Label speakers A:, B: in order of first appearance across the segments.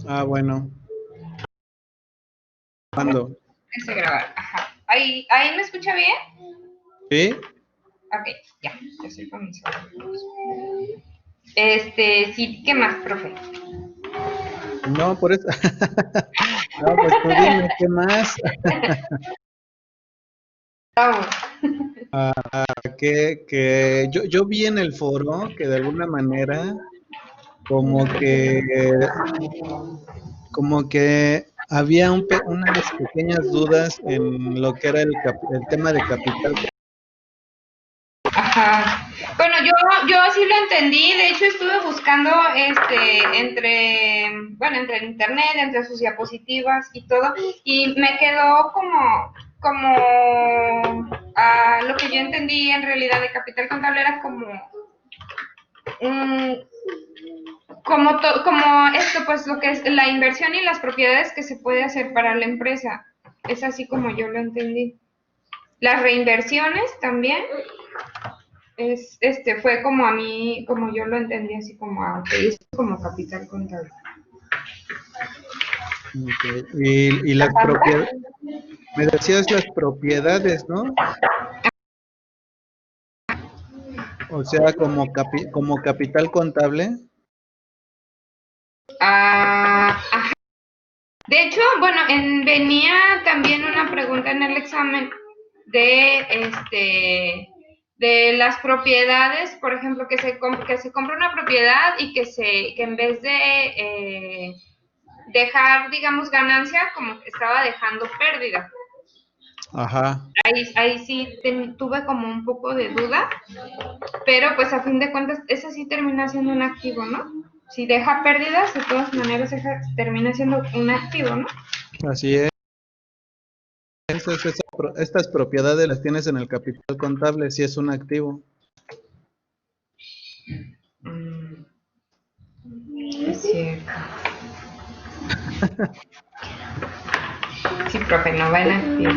A: Ah, bueno. ¿Cuándo?
B: Empecé a grabar. Ajá. ¿Ahí me escucha bien?
A: ¿Sí?
B: Ok, ya estoy con mis audífonos. Sí, ¿qué más, profe?
A: No, por eso. No, pues tú dime, ¿qué más?
B: Vamos.
A: Que yo vi en el foro que de alguna manera como que como que había unas pequeñas dudas en lo que era el tema de capital.
B: Ajá. Bueno, yo sí lo entendí. De hecho, estuve buscando entre el internet, entre sus diapositivas y todo, y me quedó lo que yo entendí en realidad de capital contable era un, como esto, pues lo que es la inversión y las propiedades que se puede hacer para la empresa. Es así como yo lo entendí. Las reinversiones también fue como a mí, como yo lo entendí, así como, es como capital contable.
A: Okay. Y las propiedades, me decías las propiedades, ¿no? O sea, como capital contable.
B: Ajá. De hecho, bueno, venía también una pregunta en el examen de de las propiedades, por ejemplo, que se compra una propiedad y que en vez de dejar, digamos, ganancia, como que estaba dejando pérdida.
A: Ajá.
B: Ahí sí tuve como un poco de duda, pero pues a fin de cuentas, esa sí termina siendo un activo, ¿no? Si deja pérdidas, de todas maneras termina siendo un activo, ¿no?
A: Así es. Estas propiedades las tienes en el capital contable, si es un activo.
B: Mm, es cierto. Sí, profe, no van a activo.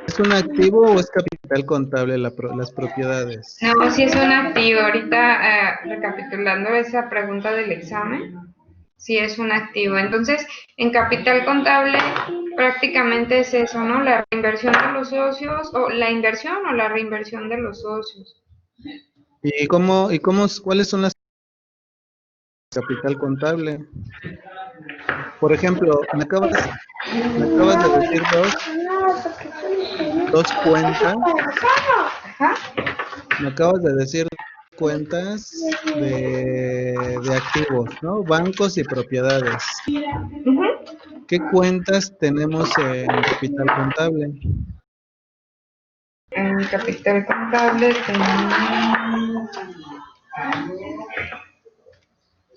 A: ¿Es un activo o es capital contable las propiedades?
B: No, sí es un activo. Ahorita, recapitulando esa pregunta del examen, sí es un activo. Entonces, en capital contable prácticamente es eso, ¿no? La reinversión de los socios, o la inversión o la reinversión de los socios.
A: ¿Cuáles son las capital contable? Por ejemplo, me acabas de decir dos cuentas,
B: Ajá.
A: me acabas de decir cuentas de activos, ¿no? Bancos y propiedades.
B: Ujú.
A: ¿Qué cuentas tenemos en capital contable?
B: En capital contable tenemos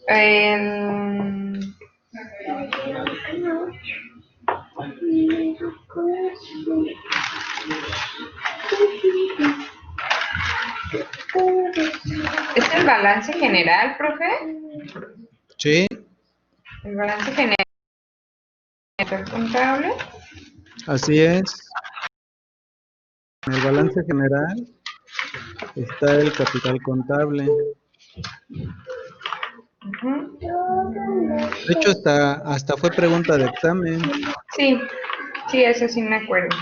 B: el, ¿es el balance general, profe?
A: Sí,
B: El balance general contable.
A: así es. En el balance general está el capital contable. De hecho, hasta fue pregunta de examen.
B: Sí, sí, eso sí me acuerdo.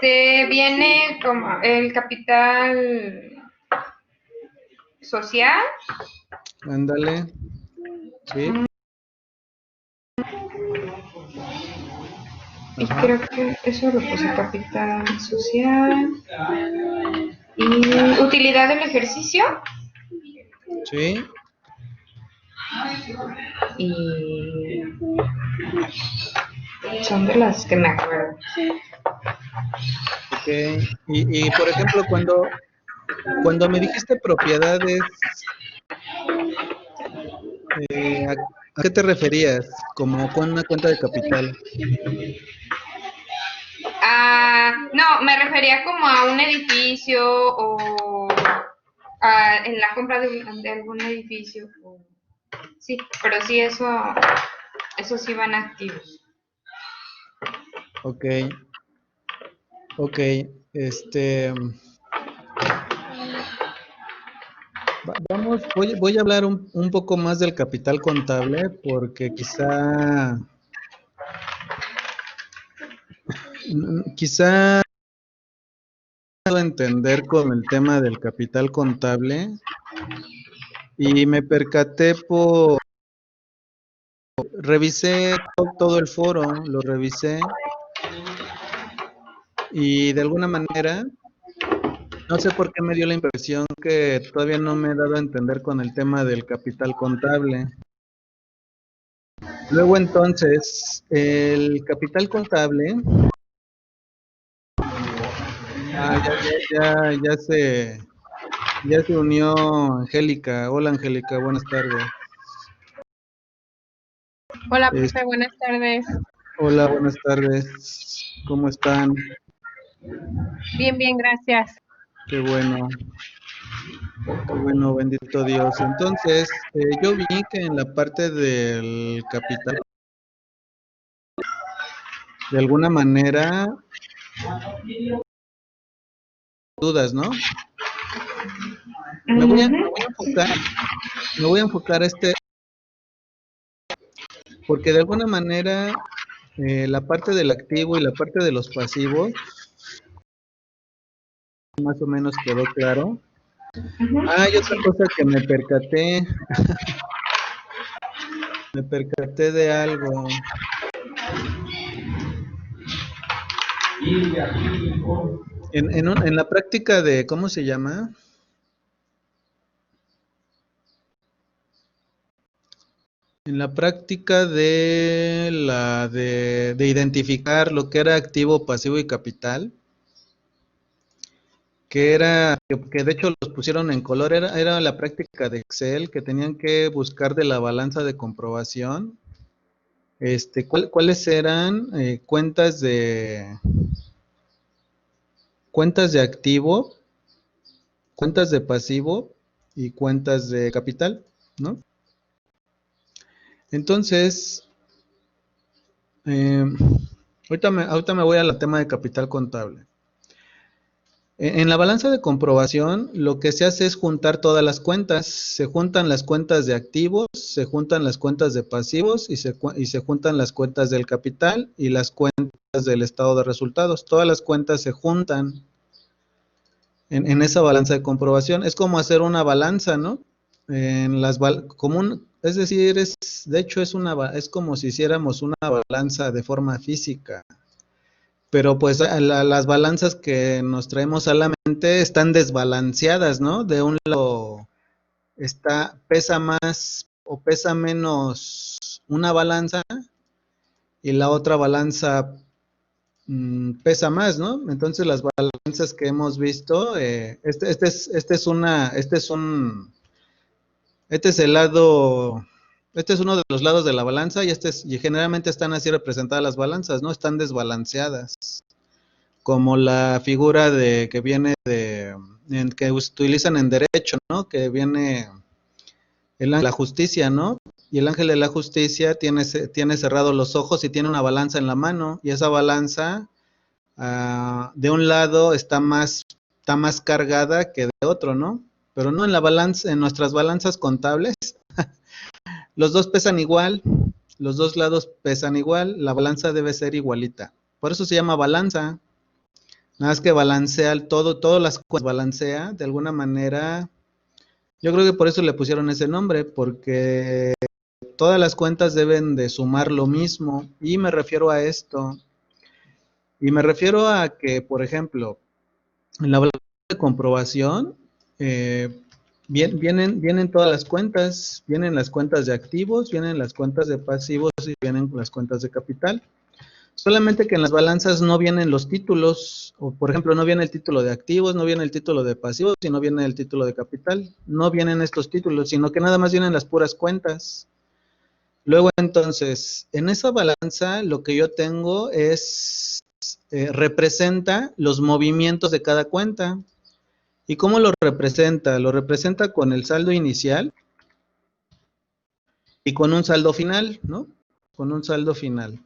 B: Viene como el capital social.
A: Ándale, sí,
B: Y
A: ajá,
B: creo que eso lo puse capital social. Y utilidad del ejercicio.
A: sí,
B: Y son de las que me acuerdo.
A: ok. Y por ejemplo, cuando me dijiste propiedades, ¿a qué te referías? Como con una cuenta de capital.
B: No, me refería como a un edificio o en la compra de algún edificio. Sí, pero sí, eso sí van activos.
A: Ok, ok, este, Voy a hablar un poco más del capital contable porque quizá puedo entender con el tema del capital contable y me percaté revisé todo el foro, lo revisé y de alguna manera, no sé por qué me dio la impresión que todavía no me he dado a entender con el tema del capital contable. Luego entonces, el capital contable, ah, ya se unió Angélica. Hola Angélica, buenas tardes.
C: Hola,
A: Es-
C: profe, buenas tardes.
A: Hola, buenas tardes. ¿Cómo están?
C: Bien, bien, gracias.
A: Qué bueno, bendito Dios. Entonces, yo vi que en la parte del capital, de alguna manera, dudas, ¿no? Me voy a enfocar porque de alguna manera la parte del activo y la parte de los pasivos, más o menos quedó claro. Ah, y otra cosa que me percaté de algo. En la práctica de, ¿cómo se llama? En la práctica de identificar lo que era activo, pasivo y capital, que de hecho los pusieron en color, era la práctica de Excel, que tenían que buscar de la balanza de comprobación, cuáles eran cuentas de activo, cuentas de pasivo y cuentas de capital, ¿no? Entonces, eh, ahorita me voy al tema de capital contable. En la balanza de comprobación, lo que se hace es juntar todas las cuentas. Se juntan las cuentas de activos, se juntan las cuentas de pasivos y se juntan las cuentas del capital y las cuentas del estado de resultados. Todas las cuentas se juntan en esa balanza de comprobación. Es como hacer una balanza, ¿no? Es decir, de hecho es como si hiciéramos una balanza de forma física. Pero pues las balanzas que nos traemos a la mente están desbalanceadas, ¿no? De un lado pesa más o pesa menos una balanza y la otra balanza pesa más, ¿no? Entonces las balanzas que hemos visto, este es el lado, este es uno de los lados de la balanza y generalmente están así representadas las balanzas, ¿no? Están desbalanceadas. Como la figura que viene que utilizan en derecho, ¿no? Que viene el ángel de la justicia, ¿no? Y el ángel de la justicia tiene cerrados los ojos y tiene una balanza en la mano, y esa balanza de un lado está más cargada que de otro, ¿no? Pero no en nuestras balanzas contables, los dos pesan igual, los dos lados pesan igual, la balanza debe ser igualita. Por eso se llama balanza. Nada más que balancea todas las cosas balancea de alguna manera. Yo creo que por eso le pusieron ese nombre, porque todas las cuentas deben de sumar lo mismo. Y me refiero a esto. Y me refiero a que, por ejemplo, en la balanza de comprobación, vienen todas las cuentas. Vienen las cuentas de activos, vienen las cuentas de pasivos y vienen las cuentas de capital. Solamente que en las balanzas no vienen los títulos, o por ejemplo, no viene el título de activos, no viene el título de pasivos, y no viene el título de capital. No vienen estos títulos, sino que nada más vienen las puras cuentas. Luego entonces, en esa balanza lo que yo tengo representa los movimientos de cada cuenta. ¿Y cómo lo representa? Lo representa con el saldo inicial y con un saldo final, ¿no? Con un saldo final.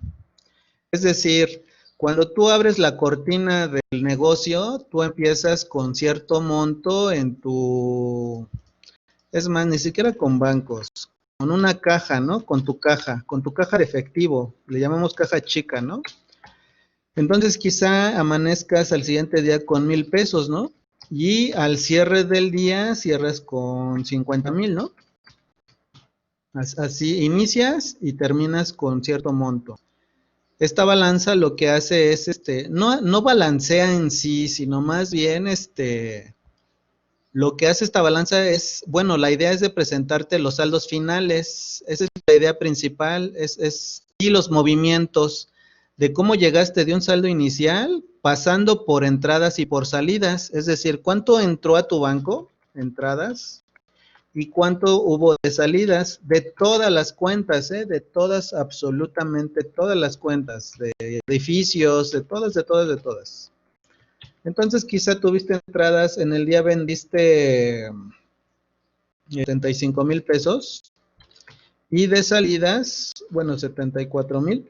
A: Es decir, cuando tú abres la cortina del negocio, tú empiezas con cierto monto Es más, ni siquiera con bancos, con una caja, ¿no? Con tu caja de efectivo, le llamamos caja chica, ¿no? Entonces quizá amanezcas al siguiente día con 1,000 pesos, ¿no? Y al cierre del día cierras con 50,000, ¿no? Así inicias y terminas con cierto monto. Esta balanza lo que hace es, no balancea en sí, sino más bien, lo que hace esta balanza es, bueno, la idea es de presentarte los saldos finales, esa es la idea principal, y los movimientos de cómo llegaste de un saldo inicial, pasando por entradas y por salidas, es decir, cuánto entró a tu banco, entradas, y cuánto hubo de salidas, de todas las cuentas, de todas, absolutamente todas las cuentas, de edificios, de todas, de todas, de todas. Entonces quizá tuviste entradas, en el día vendiste 75,000 pesos y de salidas, bueno, 74,000,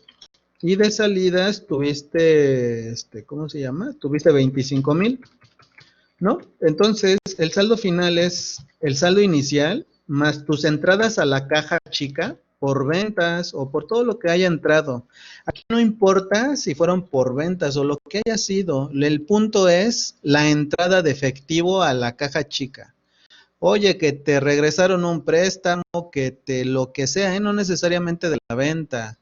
A: y de salidas tuviste, ¿cómo se llama? Tuviste 25,000, ¿no? Entonces el saldo final es el saldo inicial más tus entradas a la caja chica por ventas o por todo lo que haya entrado. Aquí no importa si fueron por ventas o lo que haya sido, el punto es la entrada de efectivo a la caja chica. Oye, que te regresaron un préstamo, lo que sea, no necesariamente de la venta,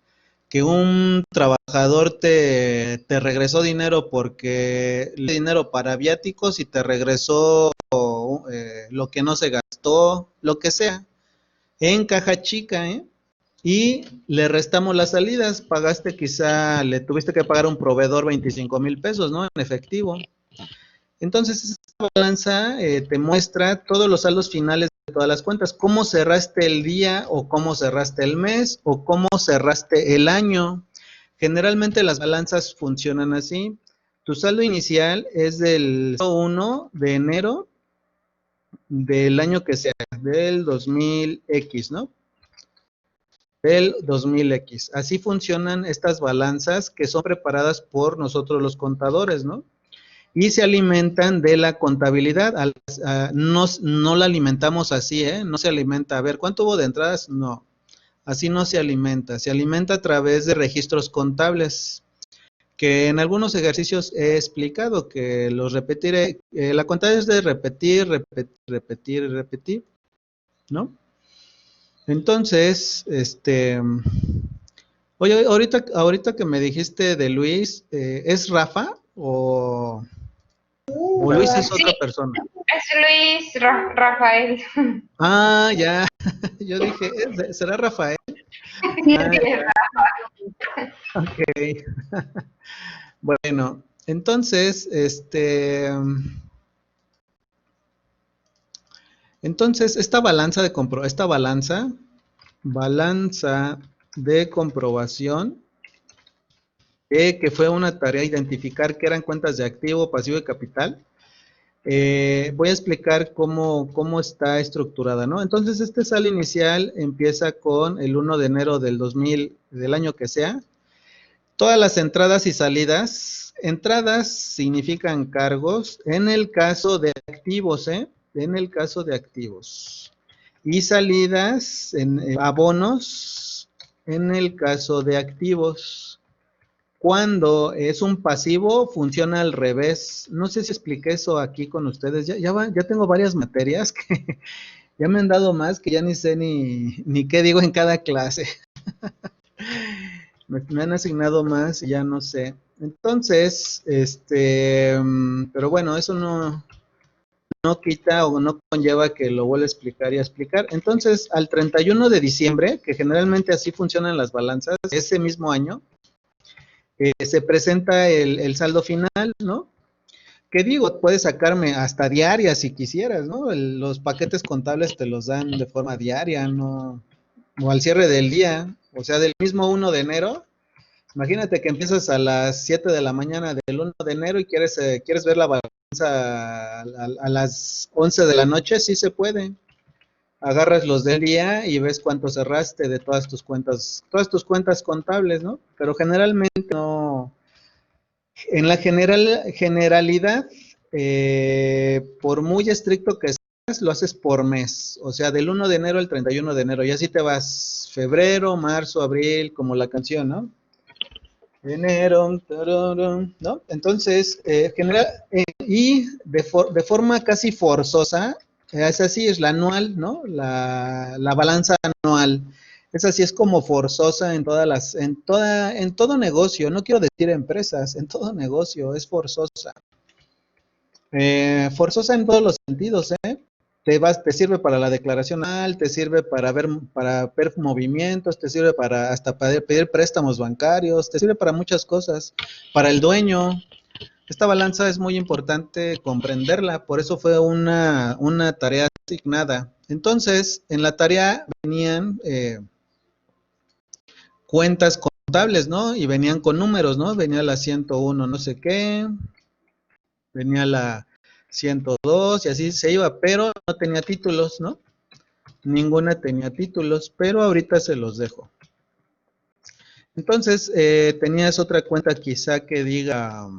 A: que un trabajador te regresó dinero porque le dio dinero para viáticos y te regresó lo que no se gastó, lo que sea, en caja chica, y le restamos las salidas, pagaste quizá, le tuviste que pagar a un proveedor 25,000 pesos, ¿no? En efectivo. Entonces, esta balanza te muestra todos los saldos finales de todas las cuentas, cómo cerraste el día o cómo cerraste el mes o cómo cerraste el año. Generalmente las balanzas funcionan así. Tu saldo inicial es del 1 de enero del año que sea, del 2000X, ¿no? Del 2000X. Así funcionan estas balanzas que son preparadas por nosotros los contadores, ¿no? Y se alimentan de la contabilidad. No la alimentamos así, no se alimenta. A ver, ¿cuánto hubo de entradas? No, así no se alimenta. Se alimenta a través de registros contables, que en algunos ejercicios he explicado, que los repetiré. La contabilidad es de repetir, repetir, repetir, ¿no? Entonces, oye, ahorita que me dijiste de Luis, ¿es Rafa o Luis es otra persona?
B: Es Luis Rafael.
A: Ah, ya, yo dije, ¿será Rafael? Ah, ok. Bueno, entonces, esta balanza de comprobación, que fue una tarea identificar qué eran cuentas de activo, pasivo y capital. Voy a explicar cómo está estructurada, ¿no? Entonces, este saldo inicial empieza con el 1 de enero del 2000, del año que sea. Todas las entradas y salidas. Entradas significan cargos en el caso de activos, en el caso de activos. Y salidas, abonos, en el caso de activos. Cuando es un pasivo, funciona al revés. No sé si expliqué eso aquí con ustedes. Ya tengo varias materias que ya me han dado más que ya ni sé ni qué digo en cada clase. Me han asignado más y ya no sé. Entonces, pero bueno, eso no quita o no conlleva que lo vuelva a explicar y a explicar. Entonces, al 31 de diciembre, que generalmente así funcionan las balanzas, ese mismo año, se presenta el saldo final, ¿no? ¿Qué digo? Puedes sacarme hasta diaria si quisieras, ¿no? Los paquetes contables te los dan de forma diaria, ¿no? O al cierre del día, o sea, del mismo 1 de enero. Imagínate que empiezas a las 7 de la mañana del 1 de enero y quieres ver la balanza a las 11 de la noche, sí se puede. Agarras los del día y ves cuánto cerraste de todas tus cuentas contables, ¿no? Pero generalmente no. En la generalidad, por muy estricto que lo haces por mes, o sea, del 1 de enero al 31 de enero, y así te vas febrero, marzo, abril, como la canción, ¿no? Enero, tararán, ¿no? Entonces, y de forma casi forzosa, es así, es la anual, ¿no? La balanza anual. Es así, es como forzosa en todo negocio, no quiero decir empresas, en todo negocio es forzosa. Forzosa en todos los sentidos, ¿eh? Te sirve para la declaración anual, te sirve para ver movimientos, te sirve para hasta pedir préstamos bancarios, te sirve para muchas cosas, para el dueño. Esta balanza es muy importante comprenderla, por eso fue una tarea asignada. Entonces, en la tarea venían cuentas contables, ¿no? Y venían con números, ¿no? Venía la 101 no sé qué, venía la 102 y así se iba, pero no tenía títulos, ¿no? Ninguna tenía títulos, pero ahorita se los dejo. Entonces, tenías otra cuenta quizá que diga,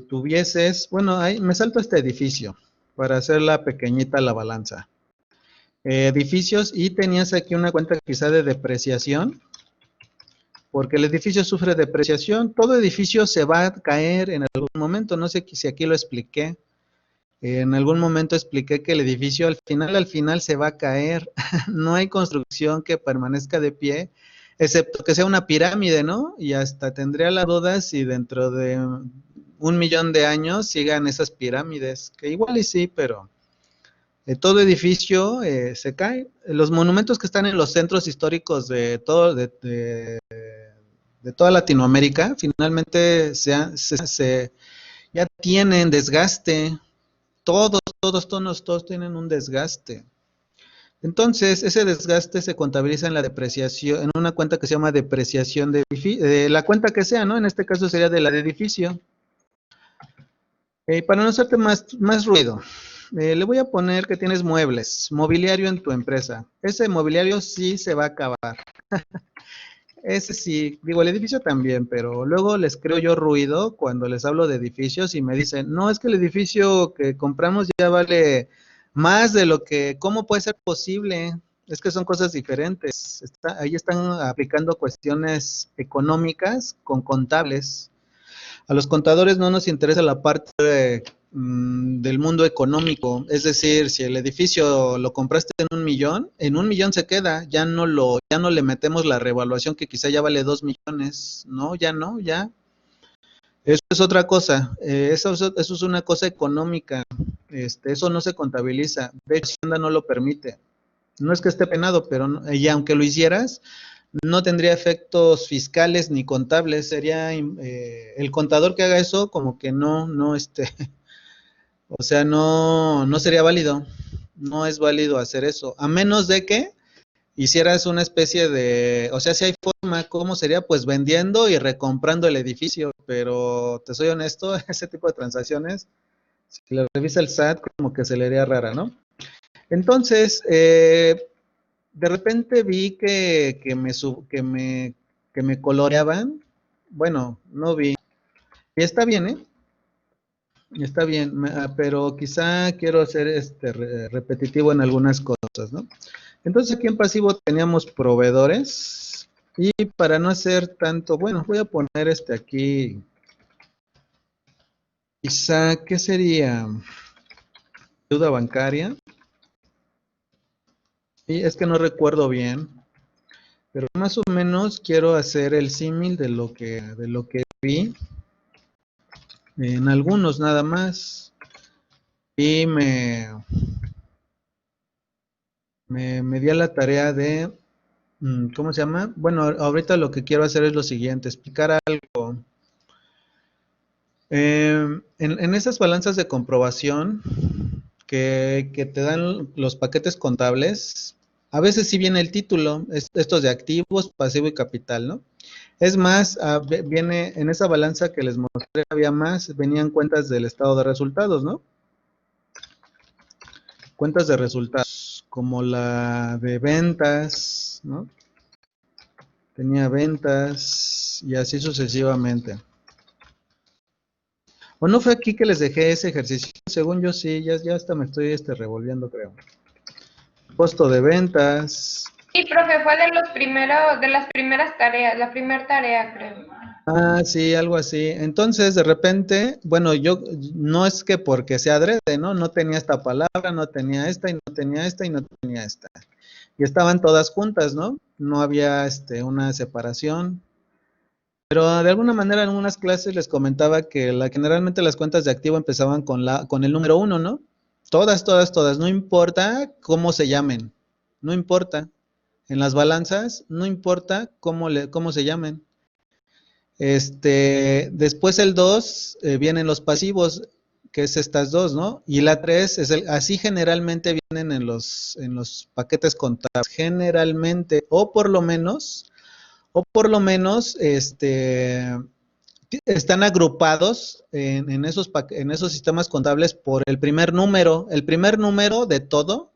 A: tuvieses, bueno, ahí me salto este edificio para hacerla pequeñita la balanza. Edificios y tenías aquí una cuenta quizá de depreciación, porque el edificio sufre depreciación, todo edificio se va a caer en algún momento, no sé si aquí lo expliqué. En algún momento expliqué que el edificio al final se va a caer. No hay construcción que permanezca de pie, excepto que sea una pirámide, ¿no? Y hasta tendría la duda si dentro de 1 millón de años sigan esas pirámides, que igual y sí, pero todo edificio se cae. Los monumentos que están en los centros históricos de toda Latinoamérica, finalmente ya tienen desgaste. Todos tienen un desgaste. Entonces, ese desgaste se contabiliza en la depreciación, en una cuenta que se llama depreciación de la cuenta que sea, ¿no? En este caso sería de la de edificio. Para no hacerte más ruido, le voy a poner que tienes muebles, mobiliario en tu empresa. Ese mobiliario sí se va a acabar. Ese sí, digo, el edificio también, pero luego les creo yo ruido cuando les hablo de edificios y me dicen, no, es que el edificio que compramos ya vale más de lo que, ¿cómo puede ser posible? Es que son cosas diferentes. Ahí están aplicando cuestiones económicas con contables. A los contadores no nos interesa la parte del mundo económico, es decir, si el edificio lo compraste en 1 millón se queda, ya no le metemos la revaluación que quizá ya vale 2 millones, no, ya. Eso es otra cosa, eso es una cosa económica, eso no se contabiliza, de hecho Hacienda no lo permite, no es que esté penado, pero y aunque lo hicieras, no tendría efectos fiscales ni contables, sería el contador que haga eso como que o sea, no sería válido, no es válido hacer eso, a menos de que hicieras una especie de, o sea, si hay forma, ¿cómo sería? Pues vendiendo y recomprando el edificio, pero te soy honesto, ese tipo de transacciones, si lo revisa el SAT, como que se le haría rara, ¿no? Entonces, de repente vi que me coloreaban, bueno, no vi, y está bien, ¿eh? Está bien, pero quizá quiero ser repetitivo en algunas cosas, ¿no? Entonces aquí en pasivo teníamos proveedores y para no hacer tanto, bueno, voy a poner aquí, quizá, ¿qué sería? Deuda bancaria. Y es que no recuerdo bien, pero más o menos quiero hacer el símil de lo que vi en algunos nada más. Y me di a la tarea de, ¿cómo se llama? Bueno, ahorita lo que quiero hacer es lo siguiente, explicar algo. En esas balanzas de comprobación que te dan los paquetes contables, a veces sí viene el título, estos de activos, pasivo y capital, ¿no? Es más, viene en esa balanza que les mostré, había más, venían cuentas del estado de resultados, ¿no? Cuentas de resultados, como la de ventas, ¿no? Tenía ventas y así sucesivamente. ¿O no fue aquí que les dejé ese ejercicio? Según yo sí, ya hasta me estoy revolviendo, creo. Costo de ventas.
B: Sí, profe, fue de los primeros, de las primeras tareas, la primera tarea, creo.
A: Ah, sí, algo así. Entonces, de repente, bueno, yo no es que porque sea adrede, ¿no? No tenía esta palabra, no tenía esta, y no tenía esta, y no tenía esta. Y estaban todas juntas, ¿no? No había una separación. Pero de alguna manera en unas clases les comentaba que generalmente las cuentas de activo empezaban con el número uno, ¿no? Todas, todas, todas, no importa cómo se llamen, no importa. En las balanzas, no importa cómo se llamen. Después el 2 vienen los pasivos, que es estas dos, ¿no? Y la 3 así generalmente vienen en los paquetes contables, generalmente, o por lo menos, están agrupados en esos sistemas contables por el primer número de todo,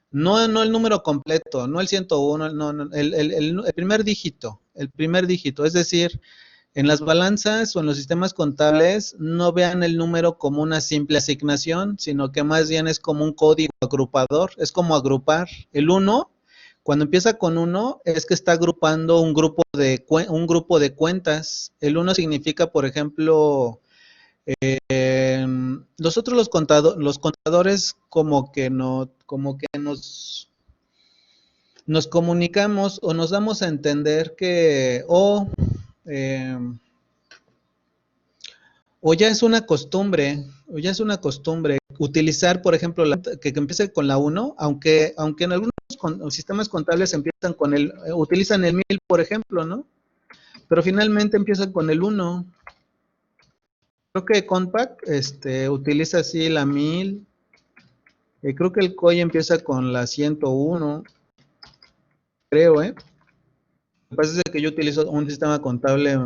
A: no el número completo, no el 101, no, el primer dígito, es decir, en las balanzas o en los sistemas contables no vean el número como una simple asignación, sino que más bien es como un código agrupador, es como agrupar. El uno, cuando empieza con uno, es que está agrupando un grupo de cuentas. El uno significa, por ejemplo, nosotros los contadores como que nos comunicamos o nos damos a entender que eh, o ya es una costumbre utilizar, por ejemplo, que empiece con la uno, aunque en algunos sistemas contables empiezan utilizan el 1000, por ejemplo, ¿no? Pero finalmente empiezan con el uno. Creo que Compact utiliza así la 1000. Creo que el COI empieza con la 101, creo, ¿eh? Lo que pasa es que yo utilizo un sistema contable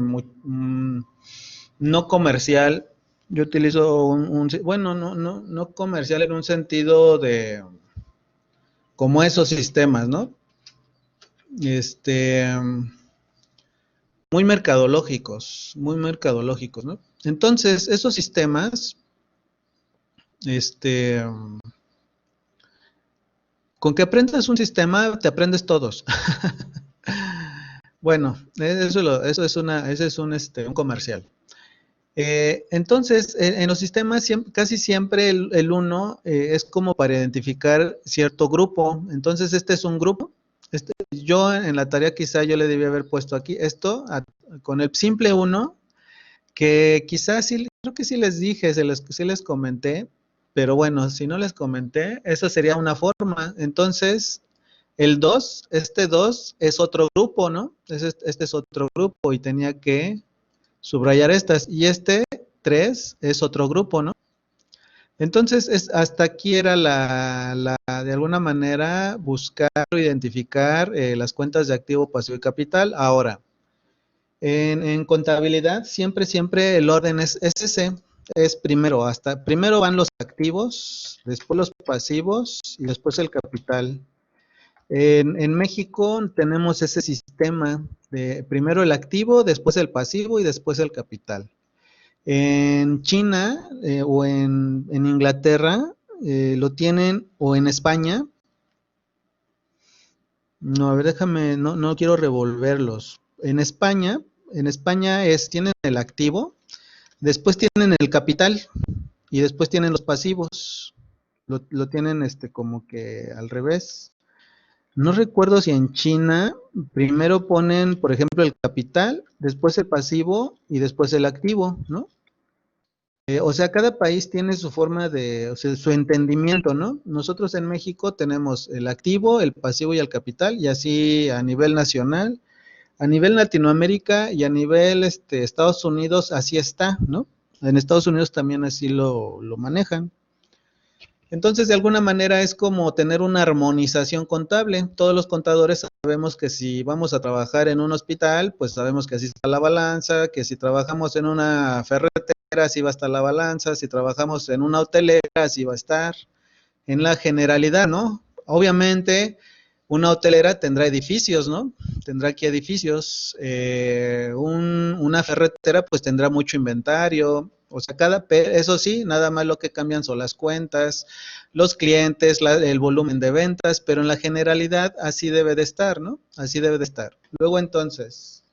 A: no comercial. Yo utilizo bueno, no comercial en un sentido de como esos sistemas, ¿no? Muy mercadológicos, ¿no? Entonces, esos sistemas, con que aprendas un sistema, te aprendes todos. Bueno, eso es un comercial. Entonces, en los sistemas casi siempre el uno es como para identificar cierto grupo. Entonces, este es un grupo. Yo en la tarea quizá yo le debía haber puesto aquí esto con el simple uno, que quizás sí, creo que sí les dije, sí les comenté, pero bueno, si no les comenté, esa sería una forma. Entonces, el 2, este 2 es otro grupo, ¿no? Este es otro grupo y tenía que subrayar estas. Y este 3 es otro grupo, ¿no? Entonces, hasta aquí era de alguna manera buscar o identificar las cuentas de activo, pasivo y capital. Ahora, en contabilidad siempre el orden es ese. Es primero van los activos, después los pasivos y después el capital. En México tenemos ese sistema de primero el activo, después el pasivo y después el capital. En China o en Inglaterra lo tienen, o en España. No, a ver, déjame, no quiero revolverlos. En España tienen el activo, después tienen el capital y después tienen los pasivos. Lo tienen como que al revés. No recuerdo si en China primero ponen, por ejemplo, el capital, después el pasivo y después el activo, ¿no? O sea, cada país tiene su forma o sea, su entendimiento, ¿no? Nosotros en México tenemos el activo, el pasivo y el capital, y así a nivel nacional, a nivel Latinoamérica y a nivel Estados Unidos, así está, ¿no? En Estados Unidos también así lo manejan. Entonces, de alguna manera es como tener una armonización contable. Todos los contadores sabemos que si vamos a trabajar en un hospital, pues sabemos que así está la balanza, que si trabajamos en una ferretera, así va a estar la balanza, si trabajamos en una hotelera, así va a estar. En la generalidad, ¿no? Obviamente, una hotelera tendrá edificios, ¿no? Tendrá aquí edificios. Una ferretera, pues tendrá mucho inventario. O sea, eso sí, nada más lo que cambian son las cuentas, los clientes, el volumen de ventas, pero en la generalidad así debe de estar, ¿no? Así debe de estar. Luego entonces,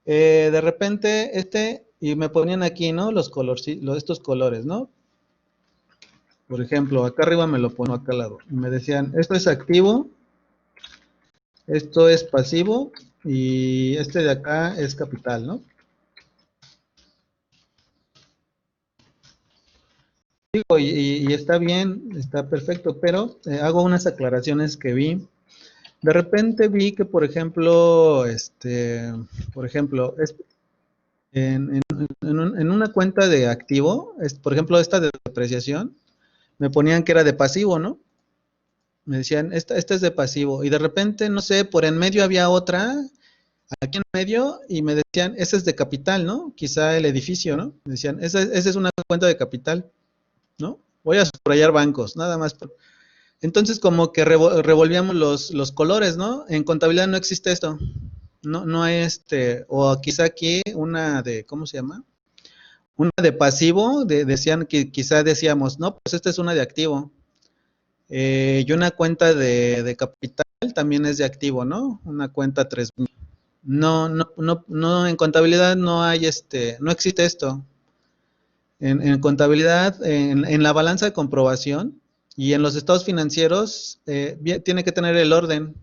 A: de repente, y me ponían aquí, ¿no? Estos colores, ¿no? Por ejemplo, acá arriba me lo pongo acá al lado. Y me decían, esto es activo, esto es pasivo, y este de acá es capital, ¿no? Digo, y está bien, está perfecto, pero hago unas aclaraciones que vi. De repente vi que, por ejemplo, en una cuenta de activo, por ejemplo, esta de depreciación, me ponían que era de pasivo, ¿no? Me decían, esta es de pasivo, y de repente, no sé, por en medio había otra, aquí en medio, y me decían, esa es de capital, ¿no? Quizá el edificio, ¿no? Me decían, esa es una cuenta de capital, ¿no? Voy a subrayar bancos, nada más. Entonces, como que revolvíamos los colores, ¿no? En contabilidad no existe esto. No hay o quizá aquí una de, ¿cómo se llama? Una de pasivo, decían que quizá decíamos, no, pues esta es una de activo. Y una cuenta de capital también es de activo, ¿no? Una cuenta 3000. No, en contabilidad no hay no existe esto. En contabilidad, en la balanza de comprobación y en los estados financieros, tiene que tener el orden.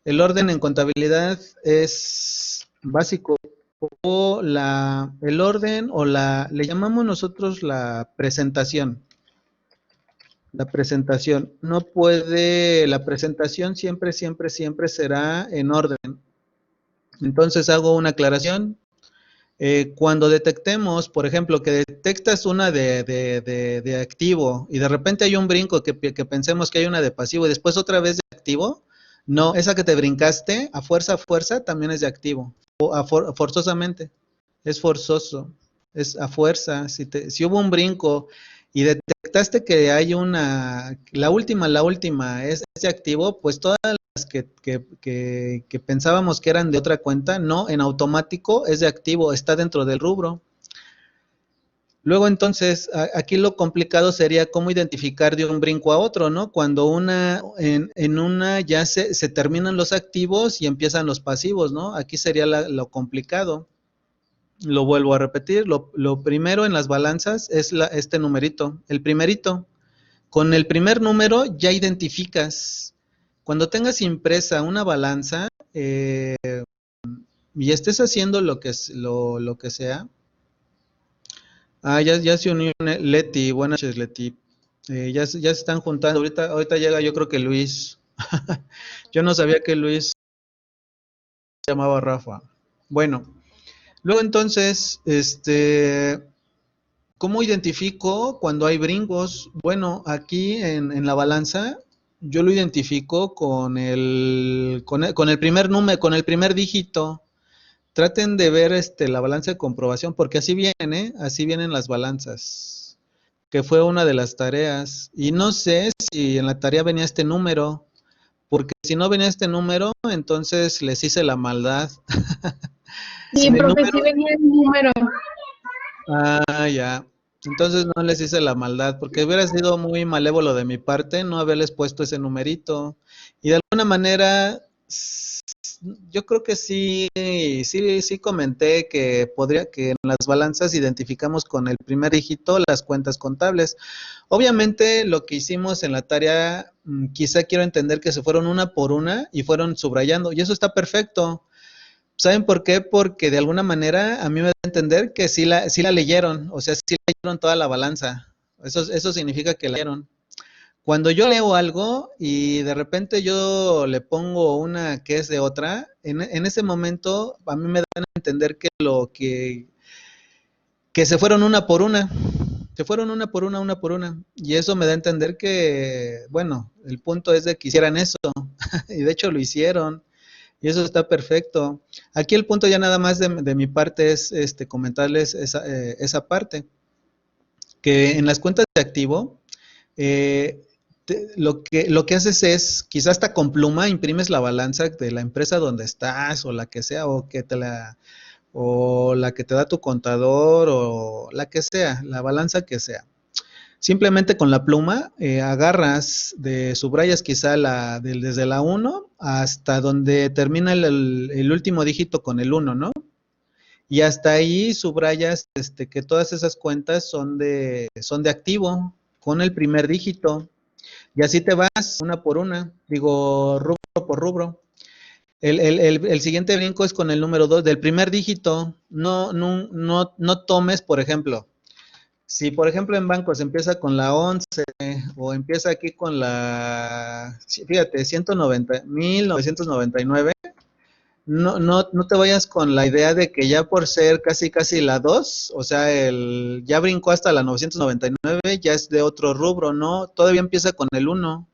A: El orden en contabilidad es básico. El orden le llamamos nosotros la presentación. La presentación la presentación siempre será en orden. Entonces hago una aclaración. Cuando detectemos, por ejemplo, que detectas una de activo y de repente hay un brinco que pensemos que hay una de pasivo y después otra vez de activo, no, esa que te brincaste, a fuerza, también es de activo, forzosamente, es forzoso, es a fuerza. Si hubo un brinco y detectaste que hay la última es de activo, pues todas las que pensábamos que eran de otra cuenta, no, en automático es de activo, está dentro del rubro. Luego entonces, aquí lo complicado sería cómo identificar de un brinco a otro, ¿no? Cuando en una ya se terminan los activos y empiezan los pasivos, ¿no? Aquí sería lo complicado. Lo vuelvo a repetir, lo primero en las balanzas es este numerito, el primerito. Con el primer número ya identificas. Cuando tengas impresa una balanza y estés haciendo lo que sea. Ya se unió Leti. Buenas noches, Leti. Ya se están juntando. Ahorita llega, yo creo que Luis. Yo no sabía que Luis se llamaba Rafa. Bueno, luego entonces, ¿cómo identifico cuando hay brincos? Bueno, aquí en la balanza yo lo identifico con el primer número, con el primer dígito. Traten de ver la balanza de comprobación, porque así vienen las balanzas, que fue una de las tareas. Y no sé si en la tarea venía este número, porque si no venía este número, entonces les hice la maldad.
C: Sí,
A: El
C: profe,
A: número,
C: sí venía el número.
A: ya. Entonces no les hice la maldad, porque hubiera sido muy malévolo de mi parte no haberles puesto ese numerito. Y de alguna manera, yo creo que sí comenté que que en las balanzas identificamos con el primer dígito las cuentas contables. Obviamente lo que hicimos en la tarea, quizá quiero entender que se fueron una por una y fueron subrayando, y eso está perfecto. ¿Saben por qué? Porque de alguna manera a mí me da a entender que sí la leyeron, o sea, sí leyeron toda la balanza. Eso significa que la leyeron. Cuando yo leo algo y de repente yo le pongo una que es de otra, en ese momento a mí me dan a entender que se fueron una por una. Se fueron una por una. Y eso me da a entender que, bueno, el punto es de que hicieran eso. Y de hecho lo hicieron. Y eso está perfecto. Aquí el punto ya nada más de mi parte es comentarles esa parte. Que en las cuentas de activo, lo que haces es, quizás hasta con pluma imprimes la balanza de la empresa donde estás o la que sea, o que o la que te da tu contador, o la que sea, la balanza que sea. Simplemente con la pluma agarras, subrayas quizá desde la 1 hasta donde termina el último dígito con el 1, ¿no? Y hasta ahí subrayas que todas esas cuentas son de activo, con el primer dígito. Y así te vas una por una, digo, rubro por rubro. El siguiente brinco es con el número 2, del primer dígito. No tomes, por ejemplo, si por ejemplo en bancos empieza con la 11 o empieza aquí con la, fíjate, 1999, no te vayas con la idea de que ya por ser casi la 2, o sea, ya brincó hasta la 999, ya es de otro rubro, no, todavía empieza con el 1.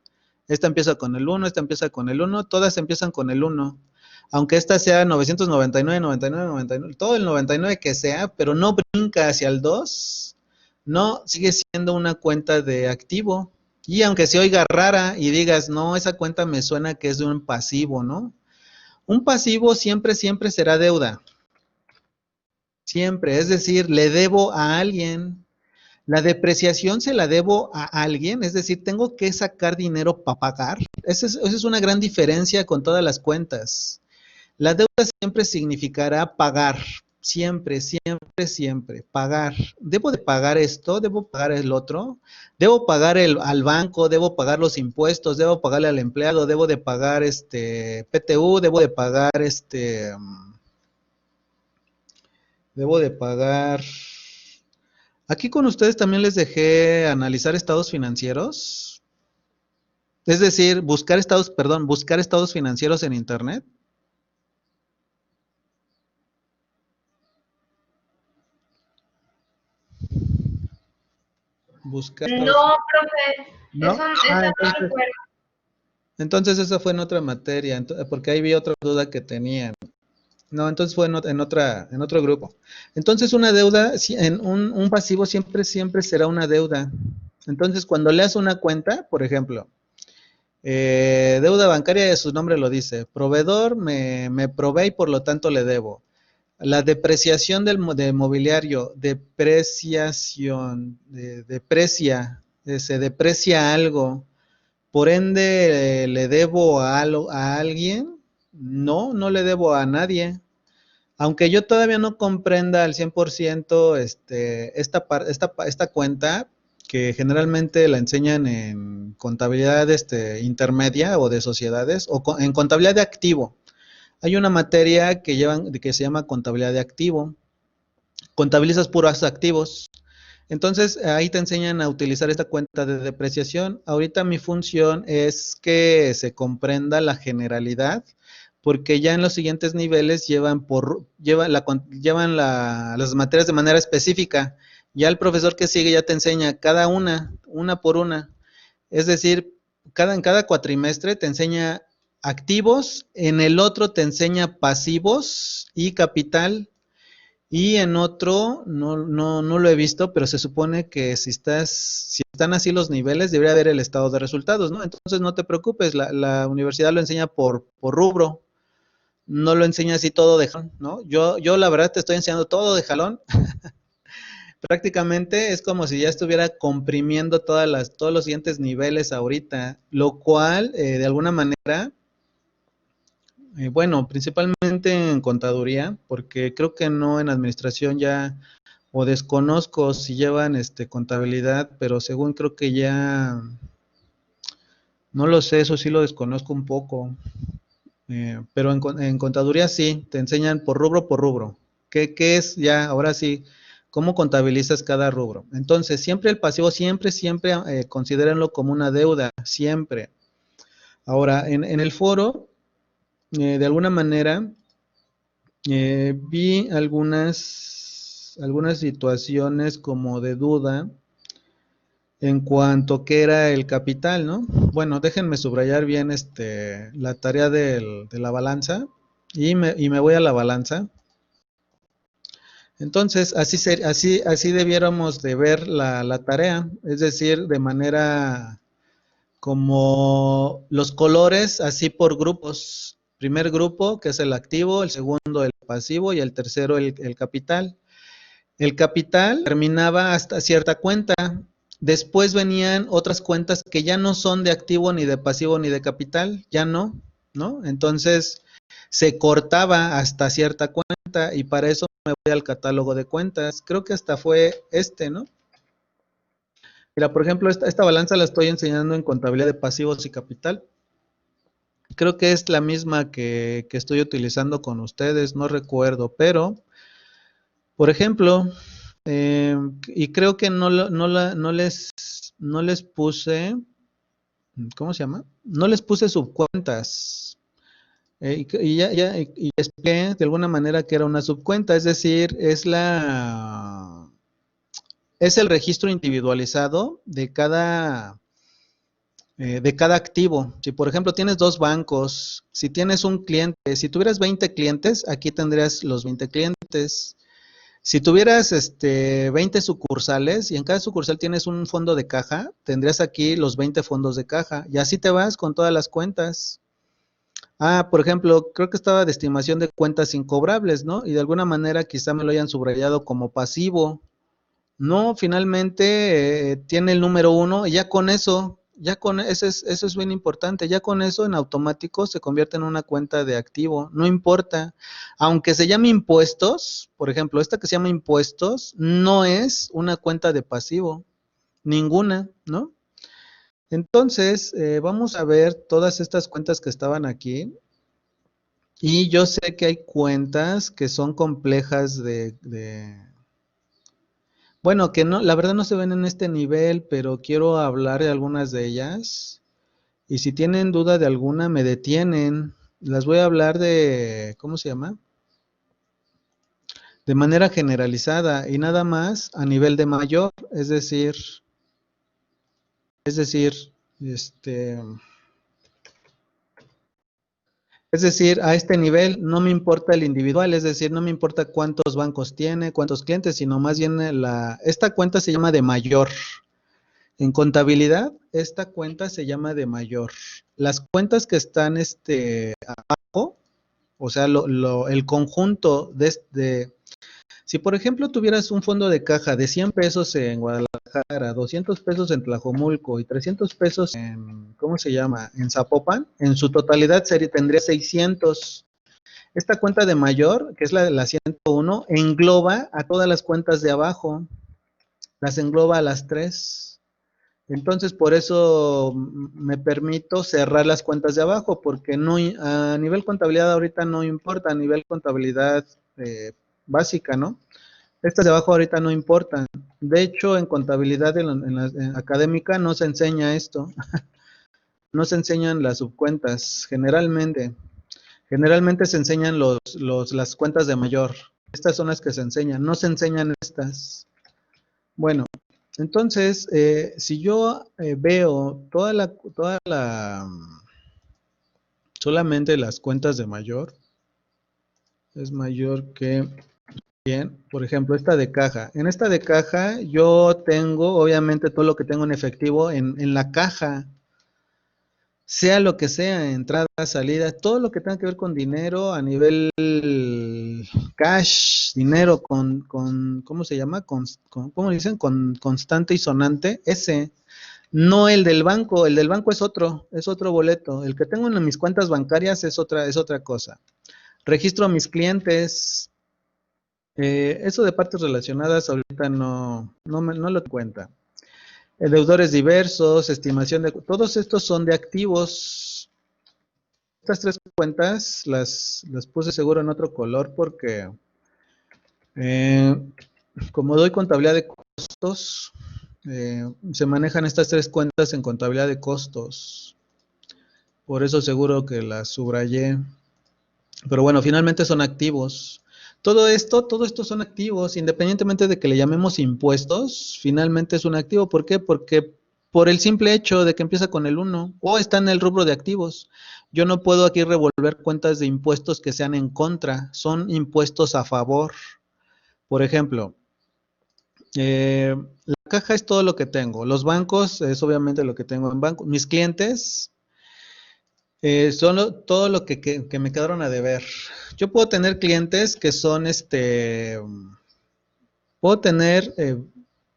A: Esta empieza con el 1, esta empieza con el 1, todas empiezan con el 1. Aunque esta sea 999, 99, 99, todo el 99 que sea, pero no brinca hacia el 2, no, sigue siendo una cuenta de activo. Y aunque se oiga rara y digas, no, esa cuenta me suena que es de un pasivo, ¿no? Un pasivo siempre será deuda. Siempre, es decir, le debo a alguien. La depreciación se la debo a alguien, es decir, tengo que sacar dinero para pagar. Esa es una gran diferencia con todas las cuentas. La deuda siempre significará pagar, siempre, pagar. Debo de pagar esto, debo pagar el otro, debo pagar al banco, debo pagar los impuestos, debo pagarle al empleado, debo de pagar PTU, debo de pagar. Aquí con ustedes también les dejé analizar estados financieros, es decir, buscar estados financieros en internet. Buscar.
B: No, profe,
A: ¿No?
B: eso no me acuerdo.
A: Entonces esa fue en otra materia, porque ahí vi otra duda que tenían. No, entonces fue en otro grupo. Entonces una deuda, en un pasivo siempre será una deuda. Entonces cuando leas una cuenta, por ejemplo, deuda bancaria, su nombre lo dice, proveedor me provee y por lo tanto le debo. La depreciación de mobiliario, se deprecia algo, por ende le debo a alguien. No le debo a nadie. Aunque yo todavía no comprenda al 100% esta cuenta, que generalmente la enseñan en contabilidad intermedia o de sociedades, o en contabilidad de activo. Hay una materia que se llama contabilidad de activo. Contabilizas puros activos. Entonces, ahí te enseñan a utilizar esta cuenta de depreciación. Ahorita mi función es que se comprenda la generalidad, porque ya en los siguientes niveles llevan las materias de manera específica. Ya el profesor que sigue ya te enseña cada una por una. Es decir, en cada cuatrimestre te enseña activos, en el otro te enseña pasivos y capital. Y en otro, no lo he visto, pero se supone que si están así los niveles, debería haber el estado de resultados, ¿no? Entonces no te preocupes, la universidad lo enseña por rubro, no lo enseña así todo de jalón, ¿no? Yo la verdad te estoy enseñando todo de jalón. Prácticamente es como si ya estuviera comprimiendo todos los siguientes niveles ahorita, lo cual, de alguna manera, bueno, principalmente en contaduría, porque creo que no en administración ya, o desconozco si llevan contabilidad, pero según creo que ya, no lo sé, eso sí lo desconozco un poco, pero en contaduría sí, te enseñan por rubro. ¿Qué es ya, ahora sí, cómo contabilizas cada rubro? Entonces, siempre el pasivo, siempre, considérenlo como una deuda, siempre. Ahora, en el foro, de alguna manera, vi algunas situaciones como de duda en cuanto que era el capital, ¿no? Bueno, déjenme subrayar bien la tarea de la balanza y me voy a la balanza. Entonces, así debiéramos de ver la tarea, es decir, de manera como los colores, así por grupos. primer grupo, que es el activo, el segundo el pasivo y el tercero el capital. El capital terminaba hasta cierta cuenta. Después venían otras cuentas que ya no son de activo, ni de pasivo, ni de capital, ya no, ¿no? Entonces se cortaba hasta cierta cuenta y para eso me voy al catálogo de cuentas. Creo que hasta fue ¿no? Mira, por ejemplo, esta balanza la estoy enseñando en contabilidad de pasivos y capital. Creo que es la misma que estoy utilizando con ustedes, no recuerdo, pero, por ejemplo, y creo que no les puse, ¿cómo se llama? No les puse subcuentas. Y expliqué de alguna manera que era una subcuenta, es decir, es el registro individualizado de cada activo. Si por ejemplo tienes dos bancos, si tienes un cliente, si tuvieras 20 clientes, aquí tendrías los 20 clientes. Si tuvieras 20 sucursales y en cada sucursal tienes un fondo de caja, tendrías aquí los 20 fondos de caja y así te vas con todas las cuentas. Por ejemplo, creo que estaba de estimación de cuentas incobrables, ¿no? Y de alguna manera quizá me lo hayan subrayado como pasivo. No, finalmente tiene el número 1 y ya con eso, eso es bien importante, ya con eso en automático se convierte en una cuenta de activo, no importa, aunque se llame impuestos, por ejemplo, esta que se llama impuestos, no es una cuenta de pasivo, ninguna, ¿no? Entonces, vamos a ver todas estas cuentas que estaban aquí. Y yo sé que hay cuentas que son complejas bueno, que no, la verdad no se ven en este nivel, pero quiero hablar de algunas de ellas. Y si tienen duda de alguna, me detienen. Las voy a hablar ¿cómo se llama? De manera generalizada y nada más a nivel de mayor, este, es decir, a este nivel no me importa el individual, es decir, no me importa cuántos bancos tiene, cuántos clientes, sino más bien esta cuenta se llama de mayor. En contabilidad, esta cuenta se llama de mayor. Las cuentas que están abajo, o sea, el conjunto si por ejemplo tuvieras un fondo de caja de 100 pesos en Guadalajara, 200 pesos en Tlajomulco y 300 pesos ¿cómo se llama? En Zapopan, en su totalidad tendría 600. Esta cuenta de mayor, que es la 101, engloba a todas las cuentas de abajo, las engloba a las tres. Entonces, por eso me permito cerrar las cuentas de abajo, porque a nivel contabilidad ahorita no importa, a nivel contabilidad básica, ¿no? Estas de abajo ahorita no importan. De hecho, en contabilidad en académica no se enseña esto. No se enseñan las subcuentas, generalmente. Generalmente se enseñan las cuentas de mayor. Estas son las que se enseñan, no se enseñan estas. Bueno, entonces, si yo veo solamente las cuentas de mayor, es mayor que 100, por ejemplo, esta de caja. En esta de caja yo tengo, obviamente, todo lo que tengo en efectivo en la caja, sea lo que sea, entrada, salida, todo lo que tenga que ver con dinero a nivel cash, dinero ¿cómo se llama? ¿Cómo dicen? Con constante y sonante, ese. No el del banco es otro boleto. El que tengo en mis cuentas bancarias es otra cosa. Registro a mis clientes. Eso de partes relacionadas ahorita no lo cuenta. Deudores diversos, estimación todos estos son de activos. Estas tres cuentas las puse seguro en otro color porque como doy contabilidad de costos, se manejan estas tres cuentas en contabilidad de costos. Por eso seguro que las subrayé. Pero bueno, finalmente son activos. Todo esto son activos, independientemente de que le llamemos impuestos, finalmente es un activo. ¿Por qué? Porque por el simple hecho de que empieza con el 1 o está en el rubro de activos. Yo no puedo aquí revolver cuentas de impuestos que sean en contra, son impuestos a favor. Por ejemplo, la caja es todo lo que tengo, los bancos es obviamente lo que tengo en banco, mis clientes Solo todo lo que me quedaron a deber. Yo puedo tener clientes que son, puedo tener,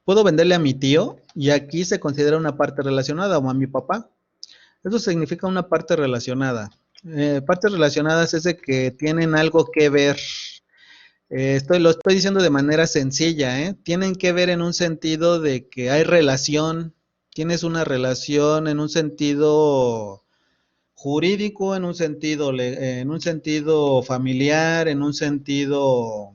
A: puedo venderle a mi tío y aquí se considera una parte relacionada o a mi papá. Eso significa una parte relacionada. Partes relacionadas es de que tienen algo que ver. Lo estoy diciendo de manera sencilla, ¿eh? Tienen que ver en un sentido de que hay relación, tienes una relación en un sentido jurídico, en un sentido familiar, en un sentido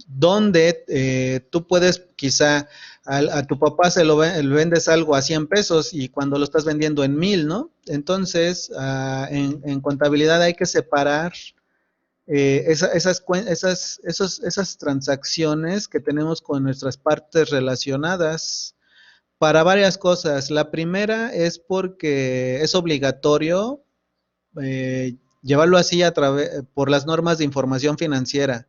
A: donde tú puedes quizá a tu papá le vendes algo a 100 pesos y cuando lo estás vendiendo en 1000, ¿no? Entonces, en contabilidad hay que separar esas transacciones que tenemos con nuestras partes relacionadas para varias cosas. La primera es porque es obligatorio llevarlo así por las normas de información financiera,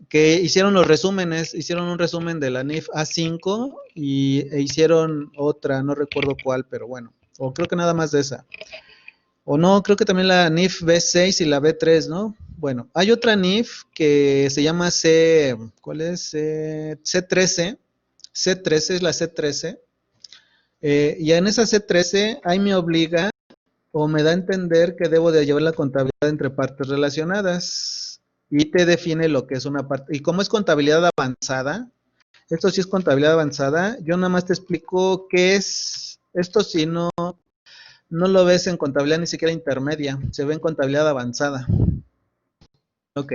A: que hicieron los resúmenes, hicieron un resumen de la NIF A5 e hicieron otra, no recuerdo cuál, pero bueno, o creo que nada más de esa. O no, creo que también la NIF B6 y la B3, ¿no? Bueno, hay otra NIF que se llama ¿cuál es? C13. C13 es la C13. Y en esa C13 ahí me obliga o me da a entender que debo de llevar la contabilidad entre partes relacionadas y te define lo que es una parte. Y como es contabilidad avanzada, esto sí es contabilidad avanzada, yo nada más te explico qué es. Esto sí no lo ves en contabilidad ni siquiera intermedia, se ve en contabilidad avanzada. Ok.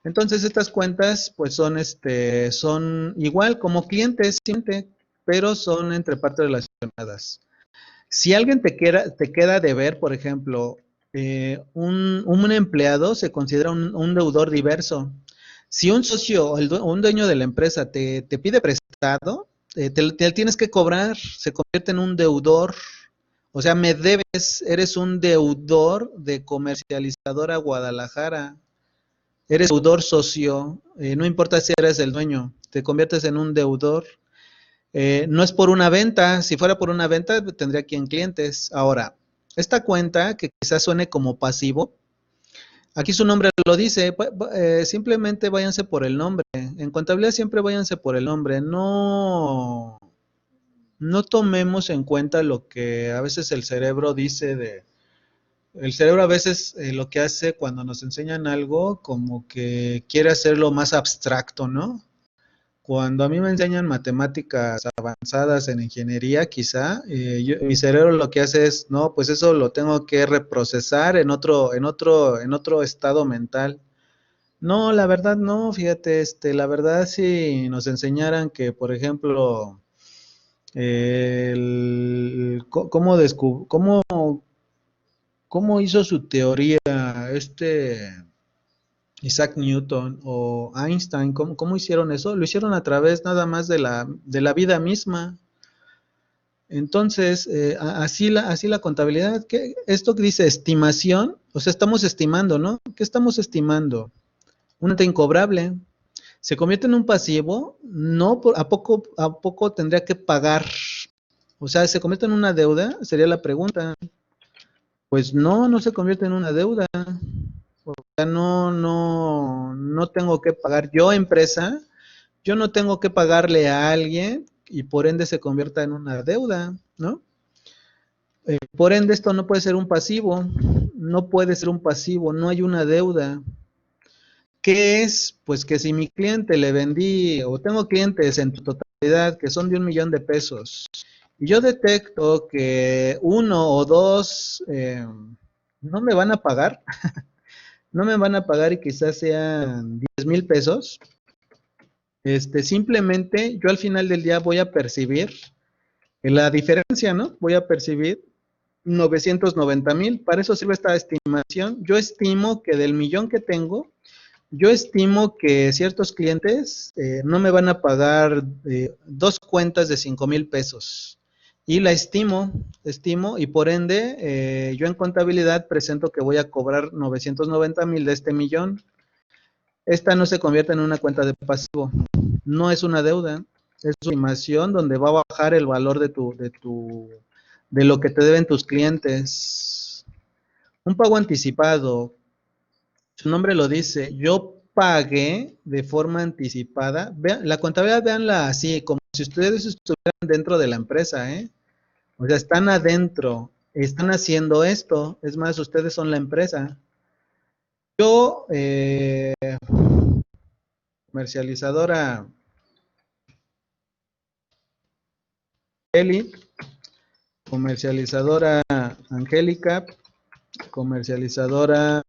A: Entonces estas cuentas pues son igual como clientes, pero son entre partes relacionadas. Si alguien te queda de ver, por ejemplo, un empleado se considera un deudor diverso. Si un socio o un dueño de la empresa te pide prestado, te tienes que cobrar, se convierte en un deudor. O sea, me debes, eres un deudor de Comercializadora Guadalajara. Eres deudor socio, no importa si eres el dueño, te conviertes en un deudor. No es por una venta, si fuera por una venta tendría aquí en clientes. Ahora, esta cuenta que quizás suene como pasivo, aquí su nombre lo dice, simplemente váyanse por el nombre. En contabilidad siempre váyanse por el nombre, no tomemos en cuenta lo que a veces el cerebro dice el cerebro a veces lo que hace cuando nos enseñan algo como que quiere hacerlo más abstracto, ¿no? Cuando a mí me enseñan matemáticas avanzadas en ingeniería, quizá, mi cerebro lo que hace es, no, pues eso lo tengo que reprocesar en otro estado mental. No, la verdad no, fíjate, la verdad si nos enseñaran que, por ejemplo, cómo hizo su teoría Isaac Newton o Einstein, ¿cómo hicieron eso? Lo hicieron a través nada más de la vida misma. Entonces, así la contabilidad, esto que dice estimación, o sea, estamos estimando, ¿no? ¿Qué estamos estimando? Un ente incobrable. ¿Se convierte en un pasivo? No, a poco tendría que pagar. O sea, ¿se convierte en una deuda? Sería la pregunta. Pues no se convierte en una deuda. O sea, no tengo que pagar. Yo, empresa, yo no tengo que pagarle a alguien y por ende se convierta en una deuda, ¿no? Por ende, esto no puede ser un pasivo. No puede ser un pasivo, no hay una deuda. ¿Qué es? Pues que si mi cliente le vendí o tengo clientes en tu totalidad que son de 1,000,000 de pesos y yo detecto que uno o dos no me van a pagar, no me van a pagar y quizás sean 10,000 pesos, simplemente yo al final del día voy a percibir la diferencia, ¿no? Voy a percibir 990,000, para eso sirve esta estimación. Yo estimo que del millón que tengo, yo estimo que ciertos clientes no me van a pagar dos cuentas de 5,000 pesos. Y la estimo, y por ende, yo en contabilidad presento que voy a cobrar 990,000 de este millón. Esta no se convierte en una cuenta de pasivo, no es una deuda, es una estimación donde va a bajar el valor de lo que te deben tus clientes. Un pago anticipado, su nombre lo dice, yo pagué de forma anticipada. Vean, la contabilidad, véanla así, como si ustedes estuvieran dentro de la empresa, ¿eh? O sea, están adentro, están haciendo esto. Es más, ustedes son la empresa. Yo, comercializadora Eli, comercializadora Angélica, comercializadora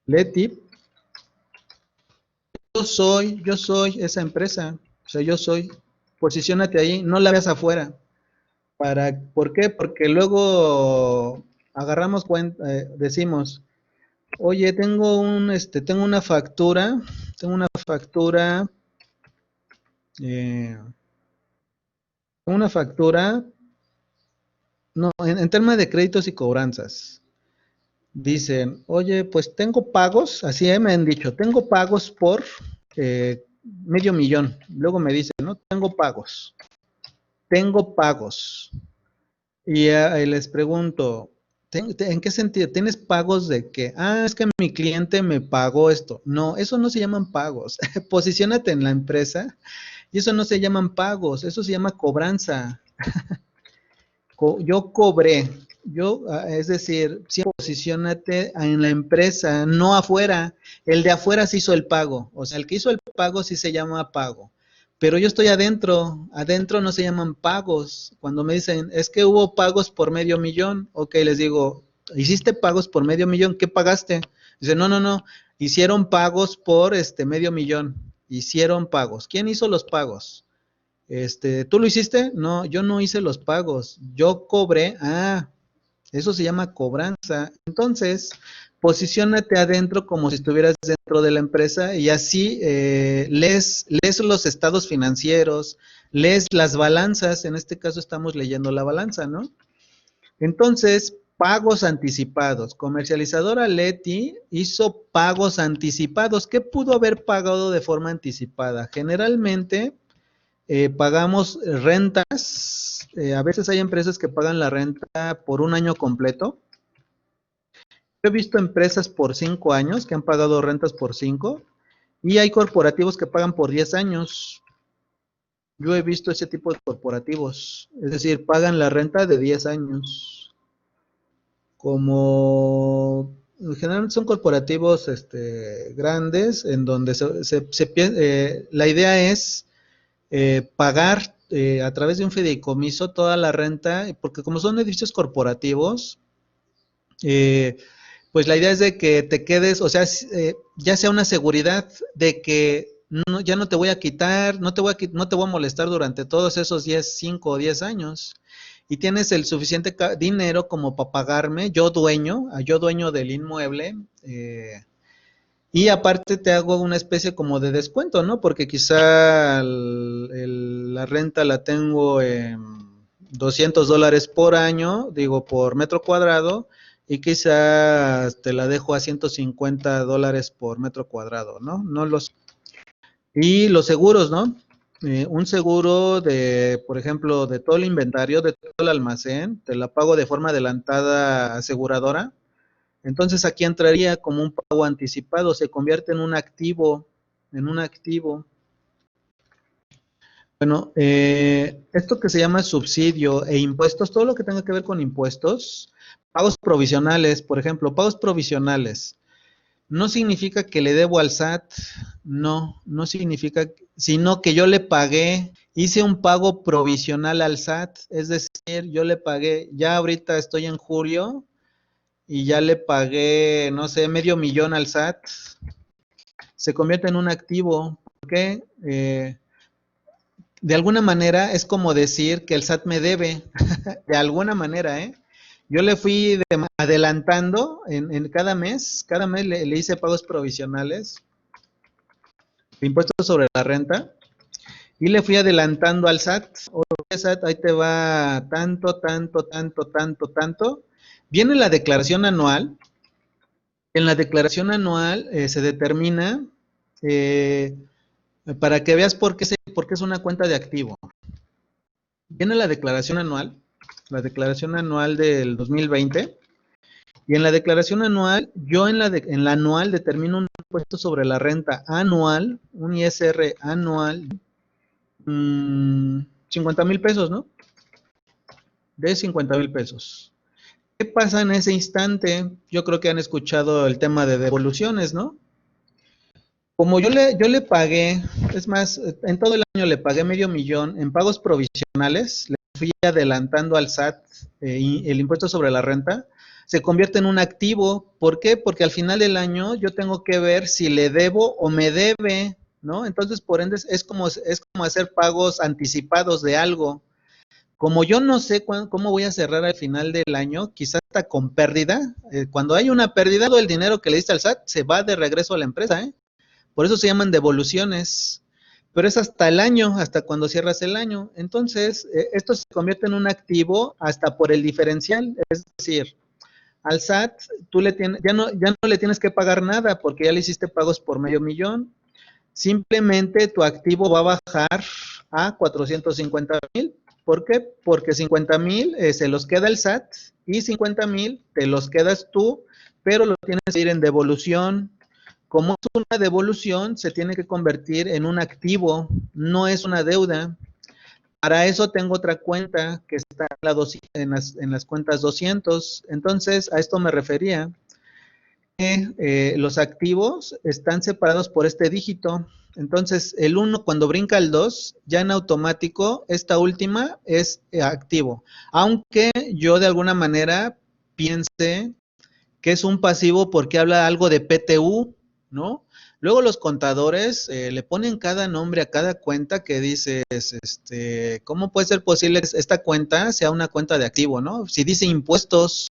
A: Leti, yo soy esa empresa, o sea, yo soy, posiciónate ahí, no la veas afuera. ¿Por qué? Porque luego agarramos cuenta, decimos, oye, tengo eh, una factura, no, en temas de créditos y cobranzas. Dicen, oye, pues tengo pagos, así me han dicho, tengo pagos por medio millón. Luego me dicen, no, tengo pagos. Y les pregunto, ¿en qué sentido? ¿Tienes pagos de qué? Ah, es que mi cliente me pagó esto. No, eso no se llaman pagos. Posiciónate en la empresa y eso no se llaman pagos, eso se llama cobranza. Yo cobré, es decir, sí, posiciónate en la empresa, no afuera. El de afuera sí hizo el pago, o sea, el que hizo el pago sí se llama pago. Pero yo estoy adentro, adentro no se llaman pagos. Cuando me dicen, es que hubo pagos por medio millón, ok, les digo, ¿hiciste pagos por medio millón? ¿Qué pagaste? Dice, no, no, no, hicieron pagos por medio millón, hicieron pagos. ¿Quién hizo los pagos? ¿Tú lo hiciste? No, yo no hice los pagos, yo cobré. Ah, eso se llama cobranza. Entonces, posiciónate adentro como si estuvieras dentro de la empresa y así lees los estados financieros, lees las balanzas. En este caso estamos leyendo la balanza, ¿no? Entonces, pagos anticipados. Comercializadora Leti hizo pagos anticipados. ¿Qué pudo haber pagado de forma anticipada? Generalmente pagamos rentas. A veces hay empresas que pagan la renta por un año completo. Yo he visto empresas por 5 años que han pagado rentas por 5 y hay corporativos que pagan por 10 años. Yo he visto ese tipo de corporativos, es decir, pagan la renta de 10 años. Como generalmente son corporativos grandes en donde la idea es pagar a través de un fideicomiso toda la renta, porque como son edificios corporativos, eh, pues la idea es de que te quedes, o sea, ya sea una seguridad de que ya no te voy a quitar, no te voy a molestar durante todos esos 5 o 10 años. Y tienes el suficiente dinero como para pagarme, yo dueño del inmueble, y aparte te hago una especie como de descuento, ¿no? Porque quizá la renta la tengo en $200 por año, digo, por metro cuadrado, y quizá te la dejo a $150 por metro cuadrado, ¿no? Y los seguros, ¿no? Un seguro por ejemplo, de todo el inventario, de todo el almacén, te la pago de forma adelantada aseguradora. Entonces aquí entraría como un pago anticipado, se convierte en un activo. Bueno, esto que se llama subsidio e impuestos, todo lo que tenga que ver con impuestos, pagos provisionales, por ejemplo, pagos provisionales, no significa que le debo al SAT, no significa, sino que yo le pagué, hice un pago provisional al SAT, es decir, yo le pagué, ya ahorita estoy en julio, y ya le pagué, no sé, medio millón al SAT, se convierte en un activo. ¿Por qué? De alguna manera es como decir que el SAT me debe, de alguna manera, ¿eh? Yo le fui adelantando en cada mes le hice pagos provisionales, impuestos sobre la renta, y le fui adelantando al SAT. Oye, SAT, ahí te va tanto, tanto, tanto, tanto, tanto. Viene la declaración anual. En la declaración anual se determina, eh, para que veas por qué es una cuenta de activo. Viene la declaración anual la declaración anual del 2020. Y en la declaración anual, yo en la anual determino un impuesto sobre la renta anual, un ISR anual, 50,000 pesos, ¿no? De 50,000 pesos. ¿Qué pasa en ese instante? Yo creo que han escuchado el tema de devoluciones, ¿no? Como yo le pagué, es más, en todo el año le pagué $500,000 en pagos provisionales, le fui adelantando al SAT el impuesto sobre la renta, se convierte en un activo. ¿Por qué? Porque al final del año yo tengo que ver si le debo o me debe, ¿no? Entonces, por ende, es como hacer pagos anticipados de algo. Como yo no sé cómo voy a cerrar al final del año, quizás hasta con pérdida, cuando hay una pérdida, todo el dinero que le diste al SAT se va de regreso a la empresa, ¿eh? Por eso se llaman devoluciones. Pero es hasta el año, hasta cuando cierras el año. Entonces, esto se convierte en un activo hasta por el diferencial. Es decir, al SAT tú ya no le tienes que pagar nada porque ya le hiciste pagos por $500,000. Simplemente tu activo va a bajar a 450,000. ¿Por qué? Porque 50,000 se los queda el SAT y 50,000 te los quedas tú, pero lo tienes que ir en devolución. Como es una devolución, se tiene que convertir en un activo, no es una deuda. Para eso tengo otra cuenta que está en las cuentas 200. Entonces, a esto me refería. Que los activos están separados por este dígito. Entonces, el 1 cuando brinca el 2, ya en automático, esta última es activo. Aunque yo de alguna manera piense que es un pasivo porque habla algo de PTU, ¿no? Luego los contadores le ponen cada nombre a cada cuenta que dices, ¿cómo puede ser posible que esta cuenta sea una cuenta de activo, ¿no? Si dice impuestos,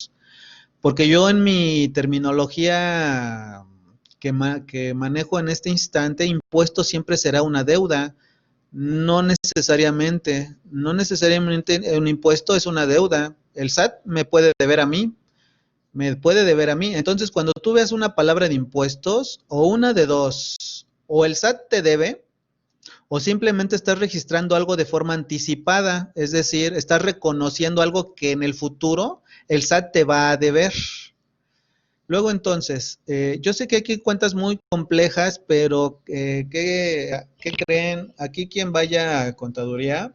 A: porque yo en mi terminología que manejo en este instante, impuesto siempre será una deuda, no necesariamente un impuesto es una deuda. El SAT me puede deber a mí, Entonces, cuando tú veas una palabra de impuestos, o una de dos, o el SAT te debe, o simplemente estás registrando algo de forma anticipada, es decir, estás reconociendo algo que en el futuro el SAT te va a deber. Luego entonces, yo sé que aquí hay cuentas muy complejas, pero ¿qué creen? Aquí quien vaya a contaduría,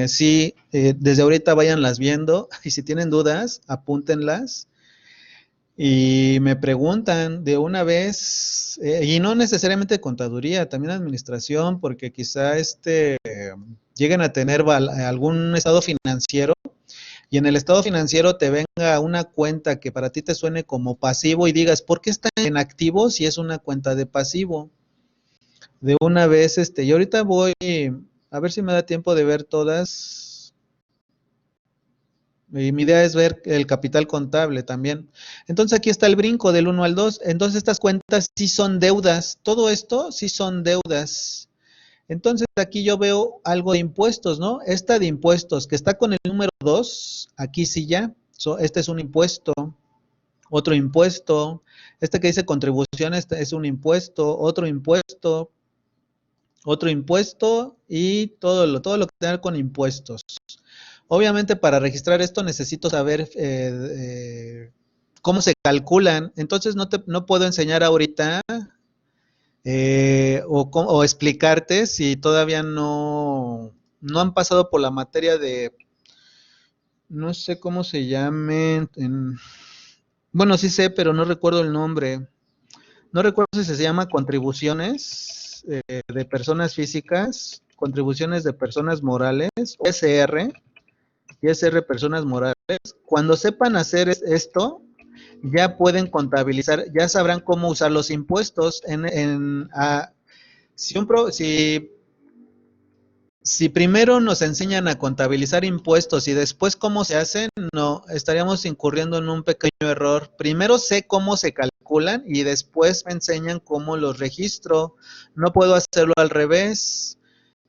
A: sí, desde ahorita váyanlas viendo y si tienen dudas, apúntenlas y me preguntan de una vez, y no necesariamente contaduría, también administración, porque quizá lleguen a tener algún estado financiero y en el estado financiero te venga una cuenta que para ti te suene como pasivo y digas, ¿por qué está en activo si es una cuenta de pasivo? De una vez, y ahorita voy a ver si me da tiempo de ver todas. Y mi idea es ver el capital contable también. Entonces aquí está el brinco del 1 al 2. Entonces estas cuentas sí son deudas. Todo esto sí son deudas. Entonces aquí yo veo algo de impuestos, ¿no? Esta de impuestos que está con el número 2, aquí sí ya. Este es un impuesto, otro impuesto. Este que dice contribución, este es un impuesto, otro impuesto y todo lo que tenga que ver con impuestos. Obviamente para registrar esto necesito saber cómo se calculan. Entonces no puedo enseñar ahorita o explicarte si todavía no han pasado por la materia de, no sé cómo se llamen, bueno, sí sé, pero no recuerdo el nombre. No recuerdo si se llama contribuciones de personas físicas, contribuciones de personas morales, o ISR personas morales. Cuando sepan hacer esto, ya pueden contabilizar, ya sabrán cómo usar los impuestos si primero nos enseñan a contabilizar impuestos y después cómo se hacen, no, estaríamos incurriendo en un pequeño error. Primero sé cómo se calculan y después me enseñan cómo los registro. No puedo hacerlo al revés.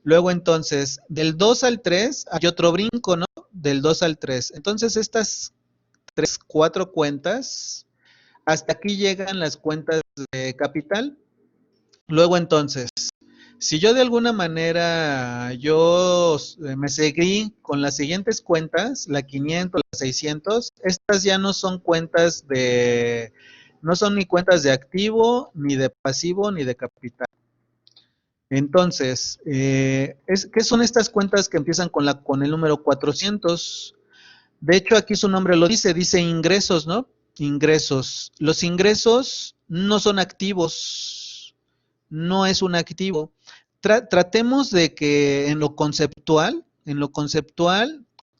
A: Luego entonces, del 2 al 3 hay otro brinco, ¿no? Del 2 al 3. Entonces estas 4 cuentas, hasta aquí llegan las cuentas de capital. Luego entonces, Si yo de alguna manera yo me seguí con las siguientes cuentas, la 500, la 600, estas ya no son cuentas de, no son ni cuentas de activo, ni de pasivo, ni de capital. Entonces, ¿qué son estas cuentas que empiezan con el número 400? De hecho, aquí su nombre lo dice ingresos, ¿no? Ingresos. Los ingresos no son activos, no es un activo. Tratemos de que en lo conceptual,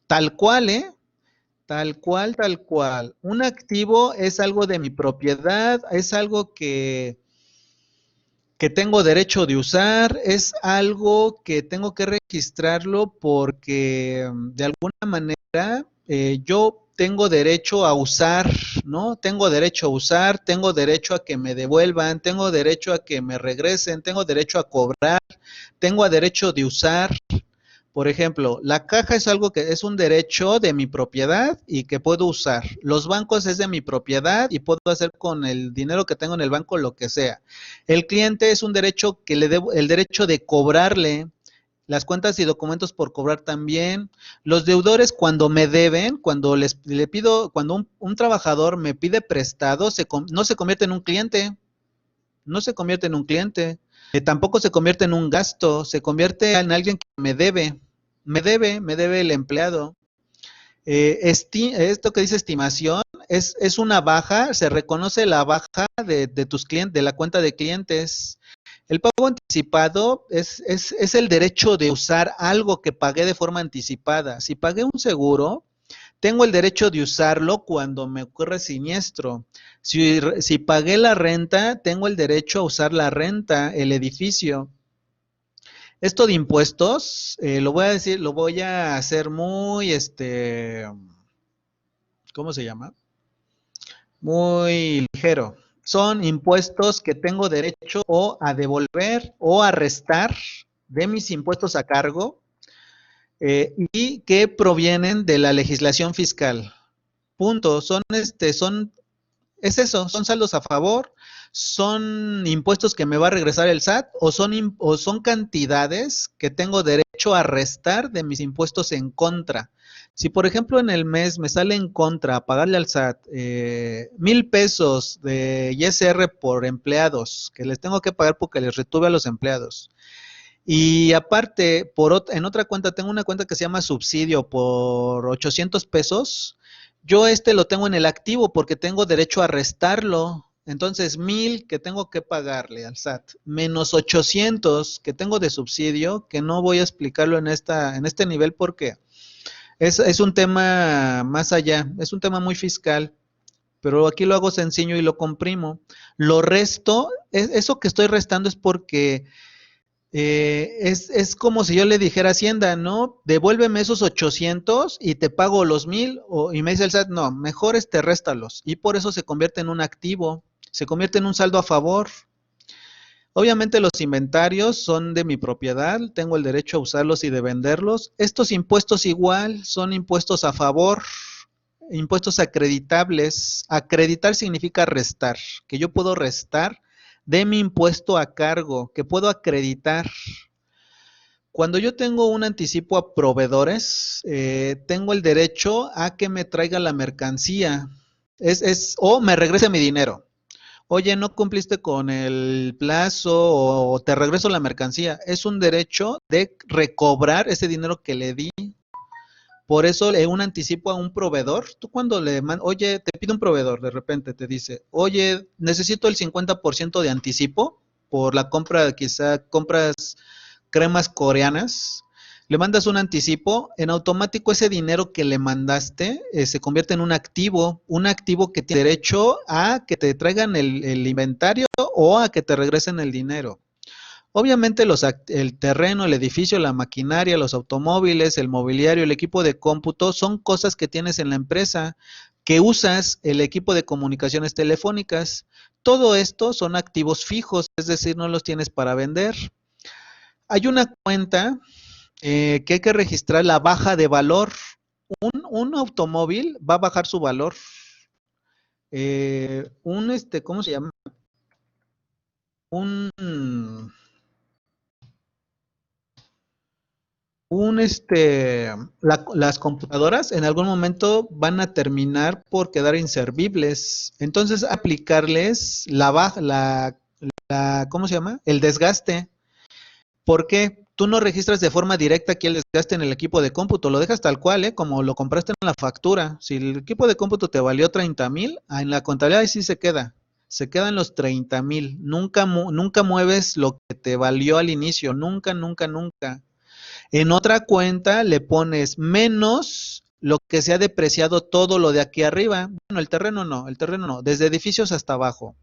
A: tal cual, ¿eh? Tal cual, tal cual. Un activo es algo de mi propiedad, es algo que tengo derecho de usar, es algo que tengo que registrarlo porque de alguna manera yo tengo derecho a usar, ¿no? Tengo derecho a usar, tengo derecho a que me devuelvan, tengo derecho a que me regresen, tengo derecho a cobrar, tengo derecho de usar. Por ejemplo, la caja es algo que es un derecho de mi propiedad y que puedo usar. Los bancos es de mi propiedad y puedo hacer con el dinero que tengo en el banco lo que sea. El cliente es un derecho que le debo, el derecho de cobrarle. Las cuentas y documentos por cobrar también. Los deudores cuando me deben, cuando le pido, cuando un trabajador me pide prestado, no se convierte en un cliente. No se convierte en un cliente. Tampoco se convierte en un gasto, se convierte en alguien que me debe. Me debe el empleado. Esto que dice estimación es una baja, se reconoce la baja de tus clientes, de la cuenta de clientes. El pago anticipado es el derecho de usar algo que pagué de forma anticipada. Si pagué un seguro, tengo el derecho de usarlo cuando me ocurre siniestro. Si pagué la renta, tengo el derecho a usar la renta, el edificio. Esto de impuestos, lo voy a decir, lo voy a hacer muy, ¿cómo se llama? Muy ligero. Son impuestos que tengo derecho o a devolver o a restar de mis impuestos a cargo y que provienen de la legislación fiscal. Punto. Es eso, son saldos a favor, son impuestos que me va a regresar el SAT o son cantidades que tengo derecho a restar de mis impuestos en contra. Si por ejemplo en el mes me sale en contra pagarle al SAT 1,000 pesos de ISR por empleados, que les tengo que pagar porque les retuve a los empleados. Y aparte, en otra cuenta, tengo una cuenta que se llama subsidio por 800 pesos. Yo lo tengo en el activo porque tengo derecho a restarlo. Entonces, 1,000 que tengo que pagarle al SAT, menos 800 que tengo de subsidio, que no voy a explicarlo en este nivel porque es un tema más allá, es un tema muy fiscal, pero aquí lo hago sencillo y lo comprimo. Lo resto, eso que estoy restando es porque es como si yo le dijera a Hacienda, ¿no? Devuélveme esos 800 y te pago los 1,000, y me dice el SAT, no, mejor réstalos. Y por eso se convierte en un activo, se convierte en un saldo a favor. Obviamente los inventarios son de mi propiedad, tengo el derecho a usarlos y de venderlos. Estos impuestos igual son impuestos a favor, impuestos acreditables. Acreditar significa restar, que yo puedo restar de mi impuesto a cargo, que puedo acreditar. Cuando yo tengo un anticipo a proveedores, tengo el derecho a que me traiga la mercancía, o me regrese mi dinero. Oye, no cumpliste con el plazo o te regreso la mercancía. Es un derecho de recobrar ese dinero que le di. Por eso un anticipo a un proveedor, tú cuando oye, te pide un proveedor, de repente te dice, oye, necesito el 50% de anticipo por la compra, quizá compras cremas coreanas, le mandas un anticipo, en automático ese dinero que le mandaste se convierte en un activo que tiene derecho a que te traigan el inventario o a que te regresen el dinero. Obviamente el terreno, el edificio, la maquinaria, los automóviles, el mobiliario, el equipo de cómputo son cosas que tienes en la empresa, que usas el equipo de comunicaciones telefónicas. Todo esto son activos fijos, es decir, no los tienes para vender. Hay una cuenta que hay que registrar la baja de valor. Un automóvil va a bajar su valor. ¿Cómo se llama? Un las computadoras en algún momento van a terminar por quedar inservibles. Entonces, aplicarles ¿cómo se llama? El desgaste. ¿Por qué? Tú no registras de forma directa aquí el desgaste en el equipo de cómputo, lo dejas tal cual, como lo compraste en la factura. Si el equipo de cómputo te valió 30,000, en la contabilidad ahí sí se quedan los 30,000. Nunca mueves lo que te valió al inicio, nunca, nunca, nunca. En otra cuenta le pones menos lo que se ha depreciado todo lo de aquí arriba. Bueno, el terreno no, desde edificios hasta abajo.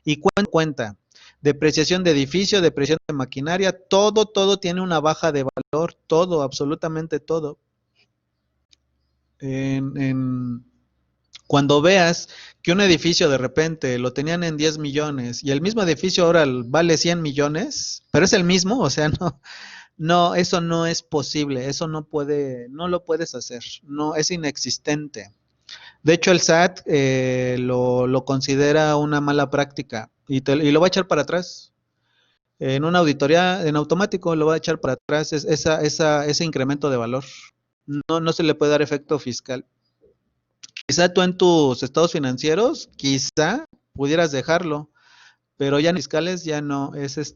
A: Y cuenta, depreciación de edificio, depreciación de maquinaria, todo tiene una baja de valor, todo, absolutamente todo. Cuando veas que un edificio de repente lo tenían en 10 millones y el mismo edificio ahora vale 100 millones, pero es el mismo, o sea, no, eso no es posible, eso no lo puedes hacer, no, es inexistente. De hecho, el SAT lo considera una mala práctica y lo va a echar para atrás. En una auditoría, en automático, lo va a echar para atrás ese incremento de valor. No se le puede dar efecto fiscal. Quizá tú en tus estados financieros, quizá pudieras dejarlo, pero ya en fiscales ya no es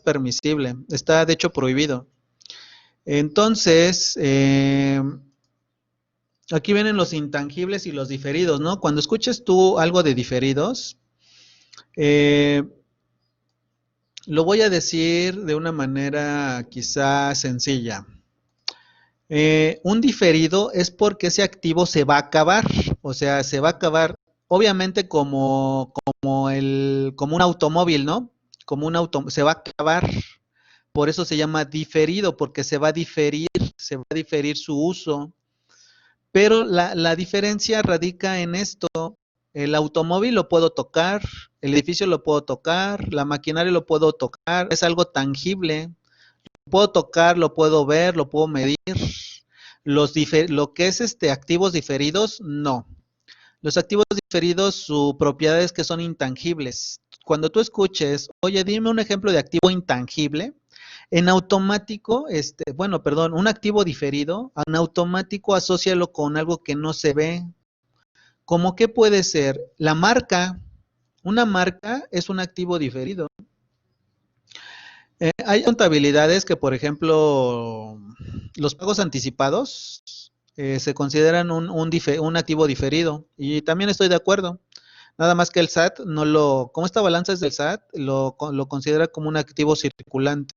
A: permisible, está de hecho prohibido. Entonces, aquí vienen los intangibles y los diferidos, ¿no? Cuando escuches tú algo de diferidos, lo voy a decir de una manera quizá sencilla. Un diferido es porque ese activo se va a acabar, o sea, se va a acabar, obviamente como un automóvil, ¿no? Se va a acabar, por eso se llama diferido, porque se va a diferir su uso. Pero la diferencia radica en esto: el automóvil lo puedo tocar, el edificio lo puedo tocar, la maquinaria lo puedo tocar, es algo tangible, lo puedo tocar, lo puedo ver, lo puedo medir. Lo que es activos diferidos, no. Los activos diferidos, su propiedad es que son intangibles. Cuando tú escuches, oye, dime un ejemplo de activo intangible, en automático, un activo diferido, en automático asócialo con algo que no se ve. ¿Cómo qué puede ser? La marca. Una marca es un activo diferido. Hay contabilidades que, por ejemplo, los pagos anticipados se consideran un activo diferido, y también estoy de acuerdo. Nada más que el SAT como esta balanza es del SAT, lo considera como un activo circulante.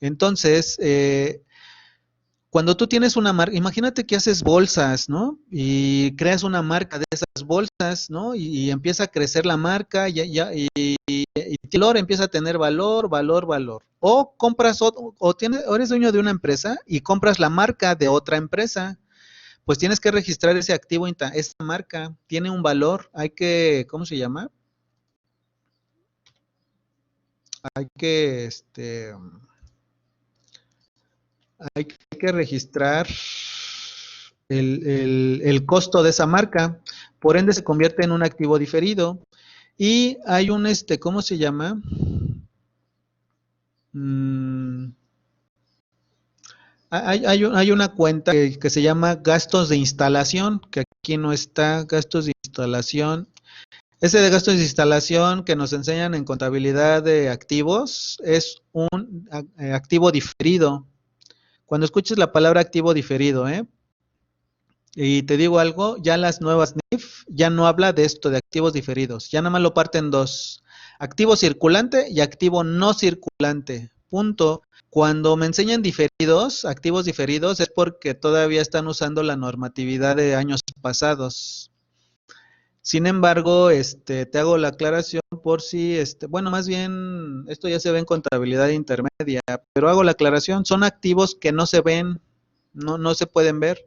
A: Entonces, cuando tú tienes una marca, imagínate que haces bolsas, ¿no? Y creas una marca de esas bolsas, ¿no? Y empieza a crecer la marca y el valor empieza a tener valor. O compras o eres dueño de una empresa y compras la marca de otra empresa. Pues tienes que registrar ese activo, esa marca tiene un valor, ¿cómo se llama? Hay que registrar el costo de esa marca, por ende se convierte en un activo diferido. Y hay ¿cómo se llama? Hay una cuenta que se llama gastos de instalación, que aquí no está, gastos de instalación. Ese de gastos de instalación que nos enseñan en contabilidad de activos es un activo diferido. Cuando escuches la palabra activo diferido, y te digo algo, ya las nuevas NIF ya no habla de esto, de activos diferidos, ya nada más lo parten dos: activo circulante y activo no circulante, punto. Cuando me enseñan activos diferidos, es porque todavía están usando la normatividad de años pasados. Sin embargo, te hago la aclaración por si, más bien, esto ya se ve en contabilidad intermedia, pero hago la aclaración, son activos que no se ven, no se pueden ver.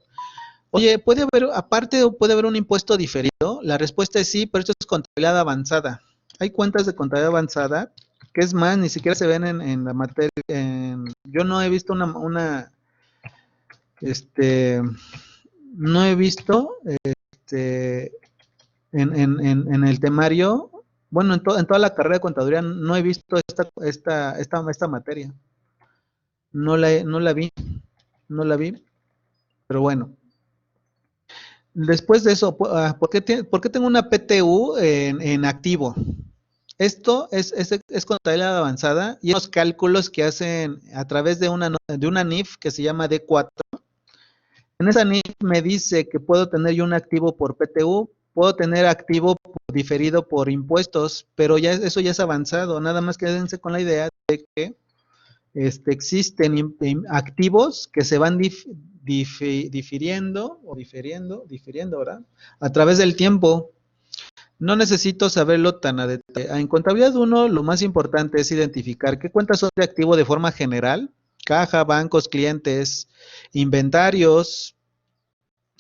A: Oye, puede haber un impuesto diferido. La respuesta es sí, pero esto es contabilidad avanzada. Hay cuentas de contabilidad avanzada que, es más, ni siquiera se ven en la materia. Yo no he visto no he visto en el temario, bueno, en toda la carrera de contaduría no he visto esta materia. no la vi, no la vi, pero bueno. Después de eso, ¿por qué tengo una PTU en activo? Esto es contabilidad avanzada y los cálculos que hacen a través de una NIF que se llama D4. En esa NIF me dice que puedo tener yo un activo por PTU, puedo tener activo diferido por impuestos, pero ya eso ya es avanzado. Nada más quédense con la idea de que existen activos que se van difiriendo, ¿verdad? A través del tiempo. No necesito saberlo tan a detalle. En contabilidad 1, lo más importante es identificar qué cuentas son de activo de forma general, caja, bancos, clientes, inventarios,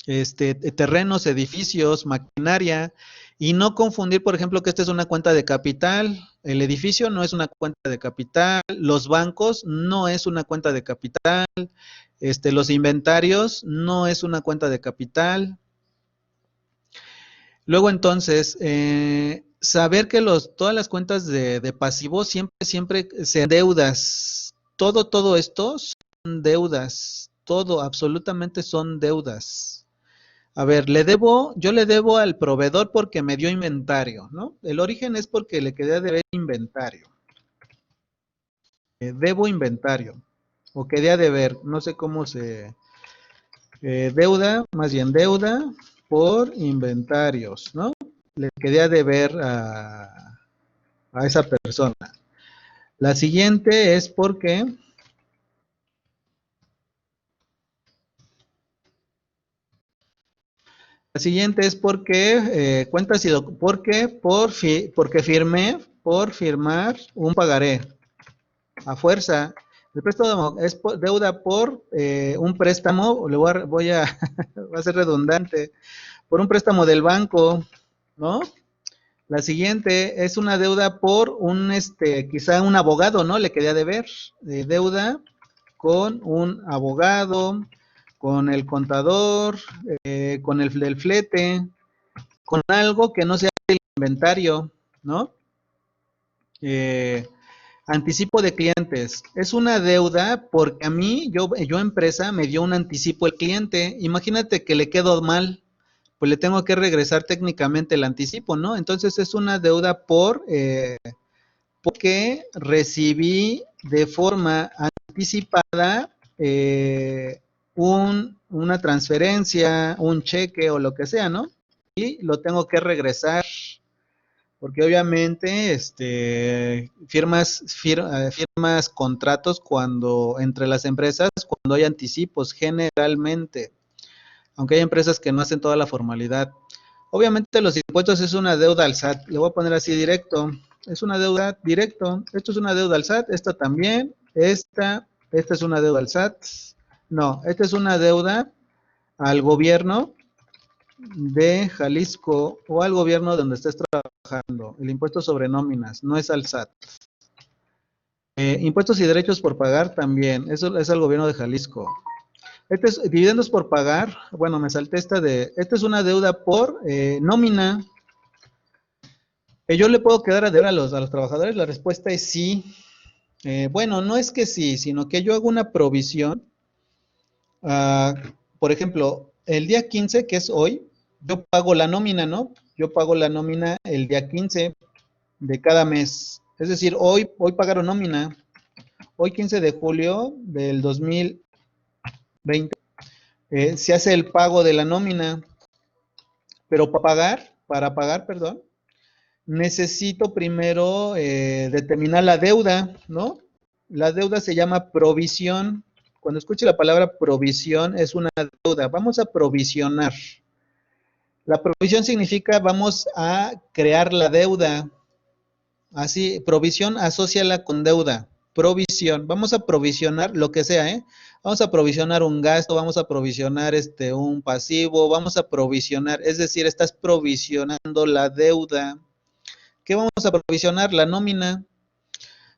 A: terrenos, edificios, maquinaria, y no confundir, por ejemplo, que esta es una cuenta de capital, el edificio no es una cuenta de capital, los bancos no es una cuenta de capital, los inventarios no es una cuenta de capital. Luego entonces, saber que todas las cuentas de pasivo siempre se deudas. Todo esto son deudas. Todo, absolutamente son deudas. A ver, yo le debo al proveedor porque me dio inventario, ¿no? El origen es porque le quedé de ver inventario. Debo inventario. O quedé a deber, no sé cómo se... deuda, más bien deuda por inventarios, ¿no? Le quedé a deber a esa persona. La siguiente es porque cuentas y porque firmé por firmar un pagaré a fuerza. El préstamo es deuda por un préstamo, voy a va a ser redundante, por un préstamo del banco, ¿no? La siguiente es una deuda por quizá un abogado, ¿no? Le quería deber, deuda con un abogado, con el contador, con el del flete, con algo que no sea el inventario, ¿no? Anticipo de clientes. Es una deuda porque a mí, yo empresa, me dio un anticipo el cliente. Imagínate que le quedó mal, pues le tengo que regresar técnicamente el anticipo, ¿no? Entonces es una deuda porque recibí de forma anticipada una transferencia, un cheque o lo que sea, ¿no? Y lo tengo que regresar porque obviamente firmas contratos entre las empresas cuando hay anticipos, generalmente, aunque hay empresas que no hacen toda la formalidad. Obviamente los impuestos es una deuda al SAT, le voy a poner así directo, es una deuda directo, esto es una deuda al SAT, esta también, esta es una deuda al SAT, no, esta es una deuda al gobierno de Jalisco o al gobierno donde estés trabajando, el impuesto sobre nóminas, no es al SAT. Impuestos y derechos por pagar también, eso es al gobierno de Jalisco. Dividendos por pagar, bueno, me salté esta es una deuda por nómina. ¿Yo le puedo quedar a deber a los trabajadores? La respuesta es sí. Bueno, no es que sí, sino que yo hago una provisión. Por ejemplo, el día 15, que es hoy, yo pago la nómina, ¿no? Yo pago la nómina el día 15 de cada mes. Es decir, hoy pagaron nómina. Hoy 15 de julio del 2020 se hace el pago de la nómina. Pero para pagar, perdón, necesito primero determinar la deuda, ¿no? La deuda se llama provisión. Cuando escuche la palabra provisión es una deuda. Vamos a provisionar. La provisión significa vamos a crear la deuda. Así, provisión, asóciala con deuda. Provisión. Vamos a provisionar lo que sea, ¿eh? Vamos a provisionar un gasto, vamos a provisionar un pasivo, vamos a provisionar, es decir, estás provisionando la deuda. ¿Qué vamos a provisionar? La nómina.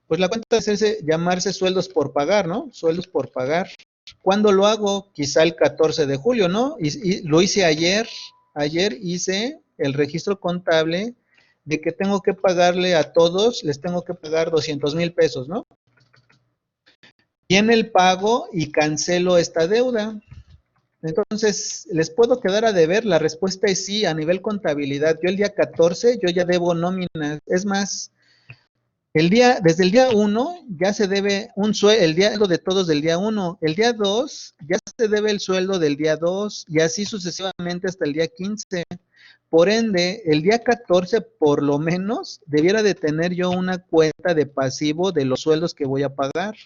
A: Pues la cuenta es llamarse sueldos por pagar, ¿no? Sueldos por pagar. ¿Cuándo lo hago? Quizá el 14 de julio, ¿no? Y lo hice ayer. Ayer hice el registro contable de que tengo que pagarle a todos, les tengo que pagar 200,000 pesos, ¿no? Viene el pago y cancelo esta deuda. Entonces, ¿les puedo quedar a deber? La respuesta es sí, a nivel contabilidad. Yo el día 14, yo ya debo nóminas. Es más, desde el día 1 ya se debe el sueldo de todos del día 1. El día 2 ya se debe el sueldo del día 2 y así sucesivamente hasta el día 15. Por ende, el día 14 por lo menos debiera de tener yo una cuenta de pasivo de los sueldos que voy a pagar.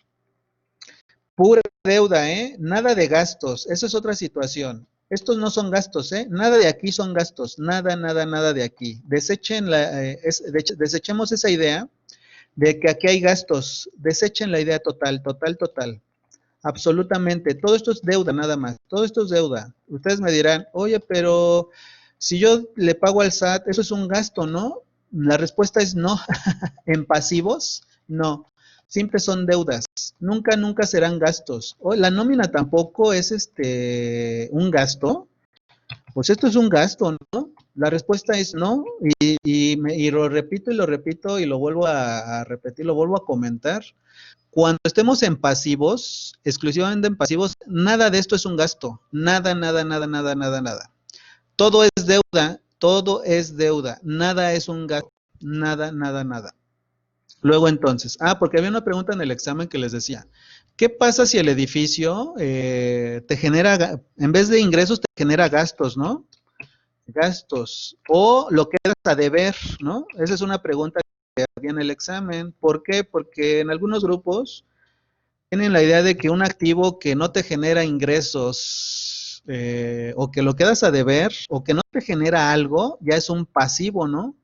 A: Pura deuda, ¿eh? Nada de gastos. Eso es otra situación. Estos no son gastos, ¿eh? Nada de aquí son gastos. Nada, nada, nada de aquí. Desechemos esa idea de que aquí hay gastos. Desechen la idea total, total, total. Absolutamente. Todo esto es deuda, nada más. Todo esto es deuda. Ustedes me dirán, oye, pero si yo le pago al SAT, eso es un gasto, ¿no? La respuesta es no. En pasivos, no. Siempre son deudas. Nunca, nunca serán gastos. La nómina tampoco es un gasto. Pues esto es un gasto, ¿no? La respuesta es no, y lo repito y lo vuelvo a repetir, lo vuelvo a comentar. Cuando estemos en pasivos, exclusivamente en pasivos, nada de esto es un gasto. Nada, nada, nada, nada, nada, nada. Todo es deuda, todo es deuda. Nada es un gasto, nada, nada, nada. Luego entonces, porque había una pregunta en el examen que les decía, ¿qué pasa si el edificio te genera, en vez de ingresos, te genera gastos, ¿no? Gastos, o lo quedas a deber, ¿no? Esa es una pregunta que había en el examen. ¿Por qué? Porque en algunos grupos tienen la idea de que un activo que no te genera ingresos, o que lo quedas a deber, o que no te genera algo, ya es un pasivo, ¿no?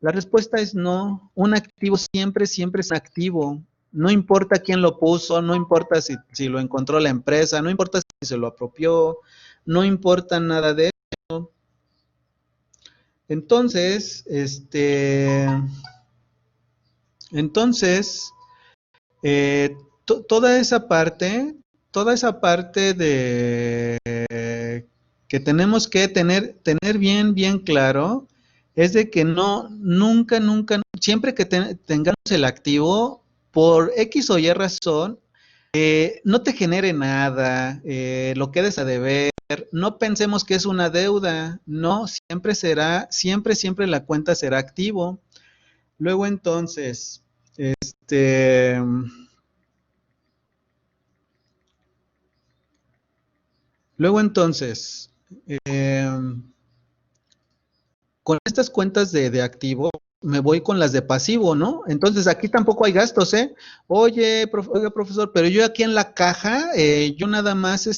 A: La respuesta es no. Un activo siempre, siempre es un activo. No importa quién lo puso, no importa si lo encontró la empresa, no importa si se lo apropió, no importa nada de eso. Entonces, toda esa parte de que tenemos que tener bien, bien claro, es de que nunca, nunca, siempre que tengamos el activo, por X o Y razón, no te genere nada, lo quedes a deber, no pensemos que es una deuda, no, siempre, siempre la cuenta será activo. Luego entonces, eh, con estas cuentas de activo, me voy con las de pasivo, ¿no? Entonces aquí tampoco hay gastos, ¿eh? Oiga, profesor, pero yo aquí en la caja, yo nada más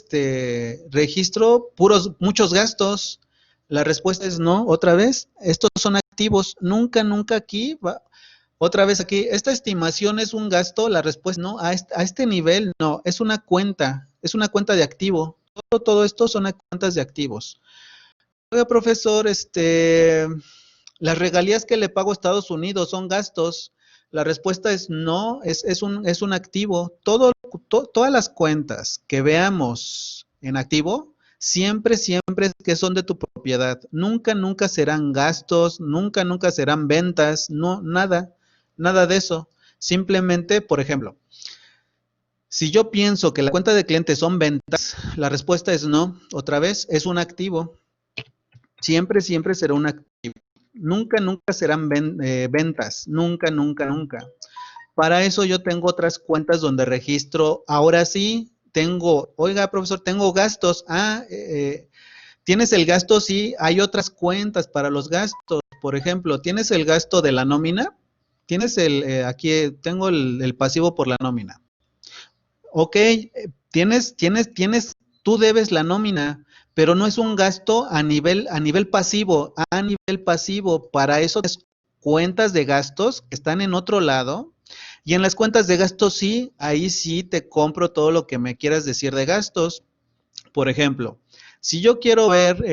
A: registro muchos gastos. La respuesta es no, otra vez, estos son activos. Nunca, nunca aquí otra vez aquí, ¿esta estimación es un gasto? La respuesta no, a este nivel no, es una cuenta de activo. Todo esto son cuentas de activos. Oiga, profesor, las regalías que le pago a Estados Unidos son gastos. La respuesta es no, es un activo. Todas las cuentas que veamos en activo, siempre, siempre que son de tu propiedad. Nunca, nunca serán gastos, nunca, nunca serán ventas, no, nada, nada de eso. Simplemente, por ejemplo, si yo pienso que la cuenta de clientes son ventas, la respuesta es no. Otra vez, es un activo. Siempre, siempre será un activo. Nunca, nunca serán ventas. Nunca, nunca, nunca. Para eso yo tengo otras cuentas donde registro. Ahora sí, oiga, profesor, tengo gastos. ¿Tienes el gasto? Sí, hay otras cuentas para los gastos. Por ejemplo, ¿tienes el gasto de la nómina? Aquí tengo el pasivo por la nómina. Ok, tú debes la nómina, pero no es un gasto a nivel pasivo, para eso es cuentas de gastos que están en otro lado, y en las cuentas de gastos sí, ahí sí te compro todo lo que me quieras decir de gastos. Por ejemplo, si yo quiero ver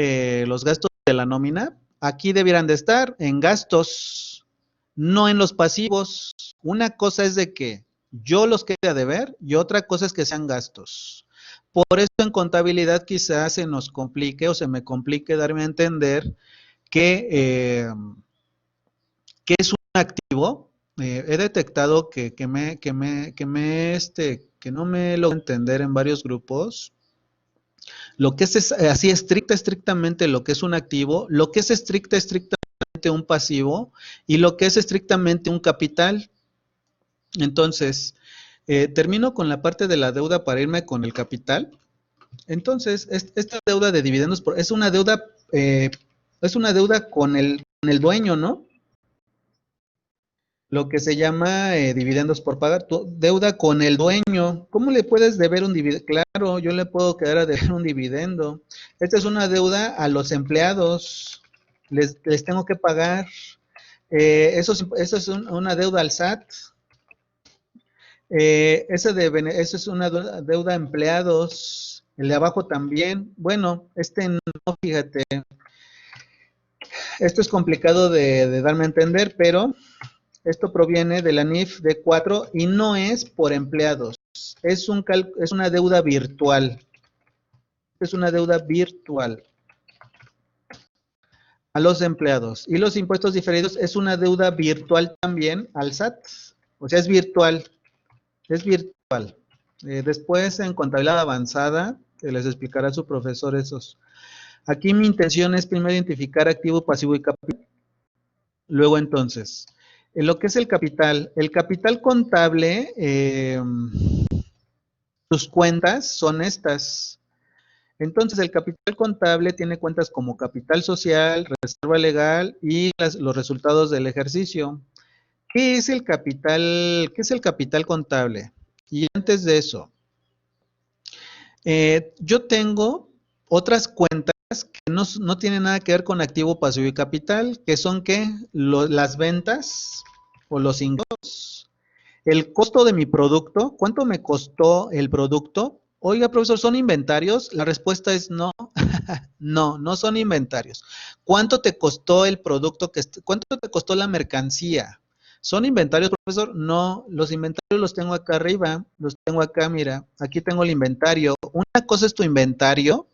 A: los gastos de la nómina, aquí debieran de estar en gastos, no en los pasivos. Una cosa es de que yo los quede a deber y otra cosa es que sean gastos. Por eso en contabilidad quizás se nos complique o se me complique darme a entender que es un activo he detectado que no me logro entender en varios grupos lo que es así estrictamente lo que es un activo, lo que es estrictamente un pasivo y lo que es estrictamente un capital. Entonces, termino con la parte de la deuda para irme con el capital. Entonces, esta deuda de dividendos es una deuda con el dueño, ¿no? Lo que se llama dividendos por pagar, deuda con el dueño. ¿Cómo le puedes deber un dividendo? Claro, yo le puedo quedar a deber un dividendo. Esta es una deuda a los empleados. Les tengo que pagar. Eso es una deuda al SAT. Eso es una deuda a empleados. El de abajo también. Bueno, no, fíjate. Esto es complicado de darme a entender, pero esto proviene de la NIF D4 y no es por empleados. Es una deuda virtual. Es una deuda virtual a los empleados. Y los impuestos diferidos es una deuda virtual también al SAT. O sea, es virtual. Es virtual. Después, en contabilidad avanzada, que les explicará su profesor esos. Aquí mi intención es primero identificar activo, pasivo y capital. Luego, entonces, en lo que es el capital contable, sus cuentas son estas. Entonces, el capital contable tiene cuentas como capital social, reserva legal y los resultados del ejercicio. ¿Qué es el capital contable? Y antes de eso, yo tengo otras cuentas que no tienen nada que ver con activo, pasivo y capital, que son ¿qué? Las ventas o los ingresos, el costo de mi producto, ¿cuánto me costó el producto? Oiga, profesor, ¿son inventarios? La respuesta es no, no son inventarios. ¿Cuánto te costó el producto? ¿Cuánto te costó la mercancía? ¿Son inventarios, profesor? No, los inventarios los tengo acá arriba, los tengo acá, mira, aquí tengo el inventario. Una cosa es tu inventario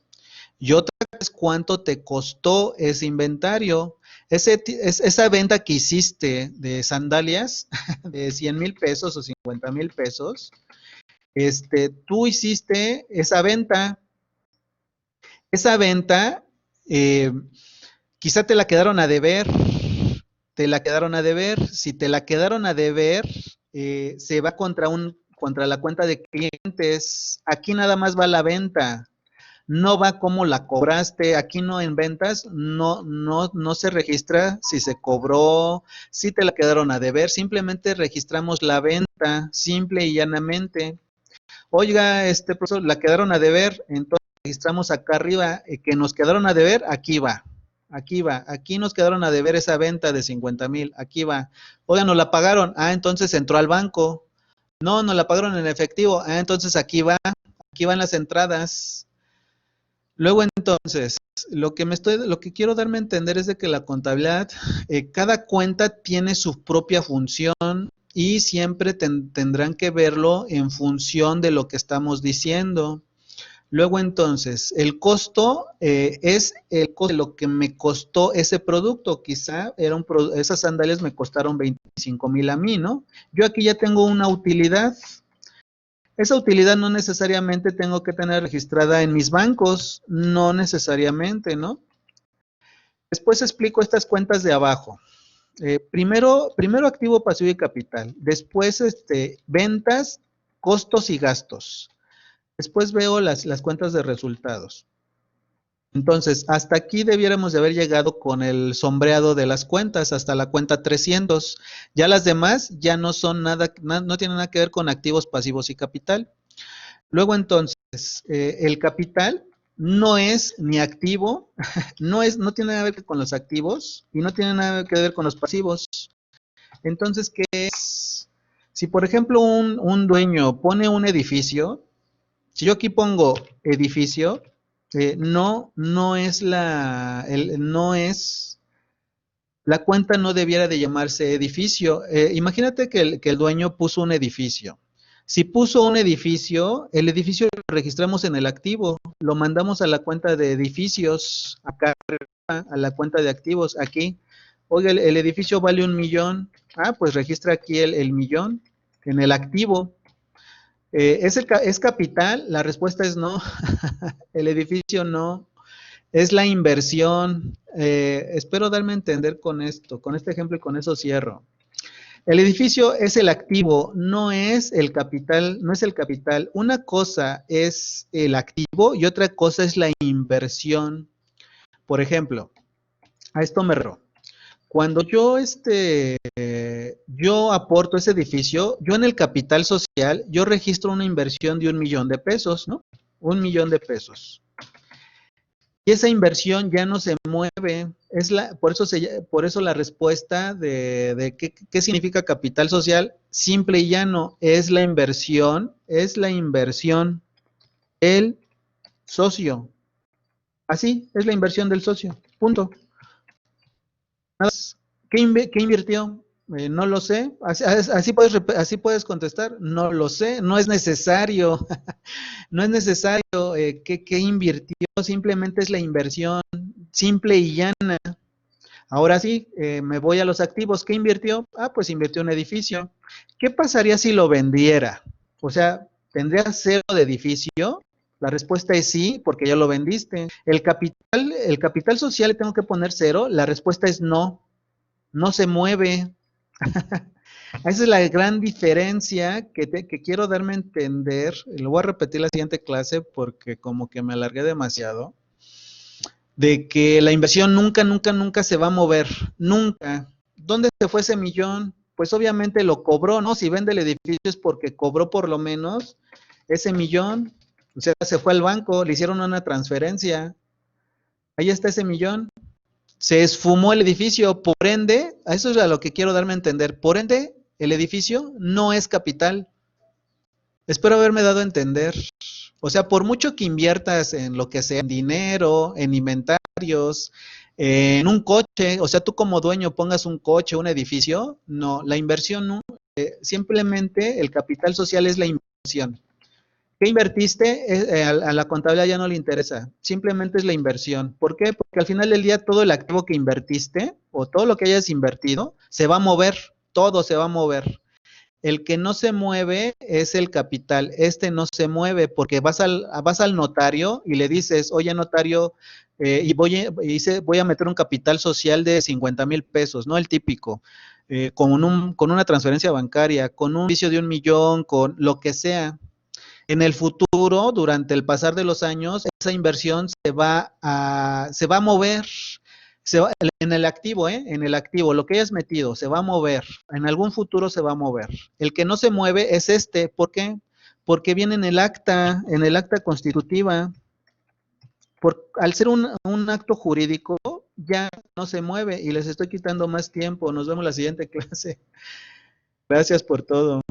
A: y otra es cuánto te costó ese inventario. Esa venta que hiciste de sandalias de 100,000 pesos o 50,000 pesos, tú hiciste esa venta. Esa venta, quizá te la quedaron a deber. Si te la quedaron a deber, se va contra la cuenta de clientes. Aquí nada más va la venta. No va cómo la cobraste, aquí no en ventas, no se registra si se cobró, si te la quedaron a deber, simplemente registramos la venta, simple y llanamente. Oiga, profesor, la quedaron a deber, entonces registramos acá arriba, que nos quedaron a deber, aquí nos quedaron a deber esa venta de 50,000, aquí va. Oiga, nos la pagaron, entonces entró al banco, no, nos la pagaron en efectivo, entonces aquí van las entradas. Luego entonces, lo que quiero darme a entender es de que la contabilidad, cada cuenta tiene su propia función y siempre tendrán que verlo en función de lo que estamos diciendo. Luego entonces, el costo es el costo de lo que me costó ese producto. Quizá esas sandalias me costaron 25,000 a mí, ¿no? Yo aquí ya tengo una utilidad. Esa utilidad no necesariamente tengo que tener registrada en mis bancos, no necesariamente, ¿no? Después explico estas cuentas de abajo. Primero activo, pasivo y capital. Después ventas, costos y gastos. Después veo las cuentas de resultados. Entonces, hasta aquí debiéramos de haber llegado con el sombreado de las cuentas, hasta la cuenta 300. Ya las demás ya no son no tienen nada que ver con activos, pasivos y capital. Luego entonces, el capital no es ni activo, no tiene nada que ver con los activos y no tiene nada que ver con los pasivos. Entonces, ¿qué es? Si por ejemplo un dueño pone un edificio, si yo aquí pongo edificio, la cuenta no debiera de llamarse edificio. Imagínate que el dueño puso un edificio. Si puso un edificio, el edificio lo registramos en el activo, lo mandamos a la cuenta de edificios, acá a la cuenta de activos, aquí. Oiga, el edificio vale 1,000,000. Ah, pues registra aquí el millón en el activo. ¿Es capital? La respuesta es no. El edificio no. Es la inversión. Espero darme a entender con esto, con este ejemplo y con eso cierro. El edificio es el activo, no es el capital, no es el capital. Una cosa es el activo y otra cosa es la inversión. Por ejemplo, a esto me refiero. Cuando yo aporto ese edificio, yo en el capital social, yo registro una inversión de 1,000,000 de pesos, ¿no? 1,000,000 de pesos. Y esa inversión ya no se mueve. Por eso la respuesta de qué significa capital social, simple y llano, es la inversión del socio. Así, es la inversión del socio. Punto. ¿Qué invirtió? No lo sé. Así puedes contestar. No lo sé. No es necesario. No es necesario que invirtió. Simplemente es la inversión simple y llana. Ahora sí, me voy a los activos. ¿Qué invirtió? Ah, pues invirtió un edificio. ¿Qué pasaría si lo vendiera? O sea, ¿tendría cero de edificio? La respuesta es sí, porque ya lo vendiste. El capital social le tengo que poner cero. La respuesta es no. No se mueve. Esa es la gran diferencia que quiero darme a entender. Lo voy a repetir la siguiente clase porque como que me alargué demasiado. De que la inversión nunca se va a mover. Nunca. ¿Dónde se fue ese millón? Pues obviamente lo cobró, ¿no? Si vende el edificio es porque cobró por lo menos ese millón. O sea, se fue al banco, le hicieron una transferencia. Ahí está ese millón. Se esfumó el edificio, por ende, a eso es a lo que quiero darme a entender, por ende, el edificio no es capital. Espero haberme dado a entender. O sea, por mucho que inviertas en lo que sea, en dinero, en inventarios, en un coche, o sea, tú como dueño pongas un coche, un edificio, no, la inversión no, simplemente el capital social es la inversión. ¿Qué invertiste? A la contabilidad ya no le interesa, simplemente es la inversión. ¿Por qué? Porque al final del día todo el activo que invertiste o todo lo que hayas invertido se va a mover, todo se va a mover. El que no se mueve es el capital, este no se mueve porque vas al notario y le dices, oye notario, voy a meter un capital social de 50,000 pesos, ¿no? El típico, con una transferencia bancaria, con un vicio de 1,000,000, con lo que sea. En el futuro, durante el pasar de los años, esa inversión se va a mover, en el activo, lo que hayas metido, se va a mover, en algún futuro se va a mover. El que no se mueve es este, ¿por qué? Porque viene en el acta constitutiva. Al ser un acto jurídico, ya no se mueve y les estoy quitando más tiempo. Nos vemos en la siguiente clase. Gracias por todo.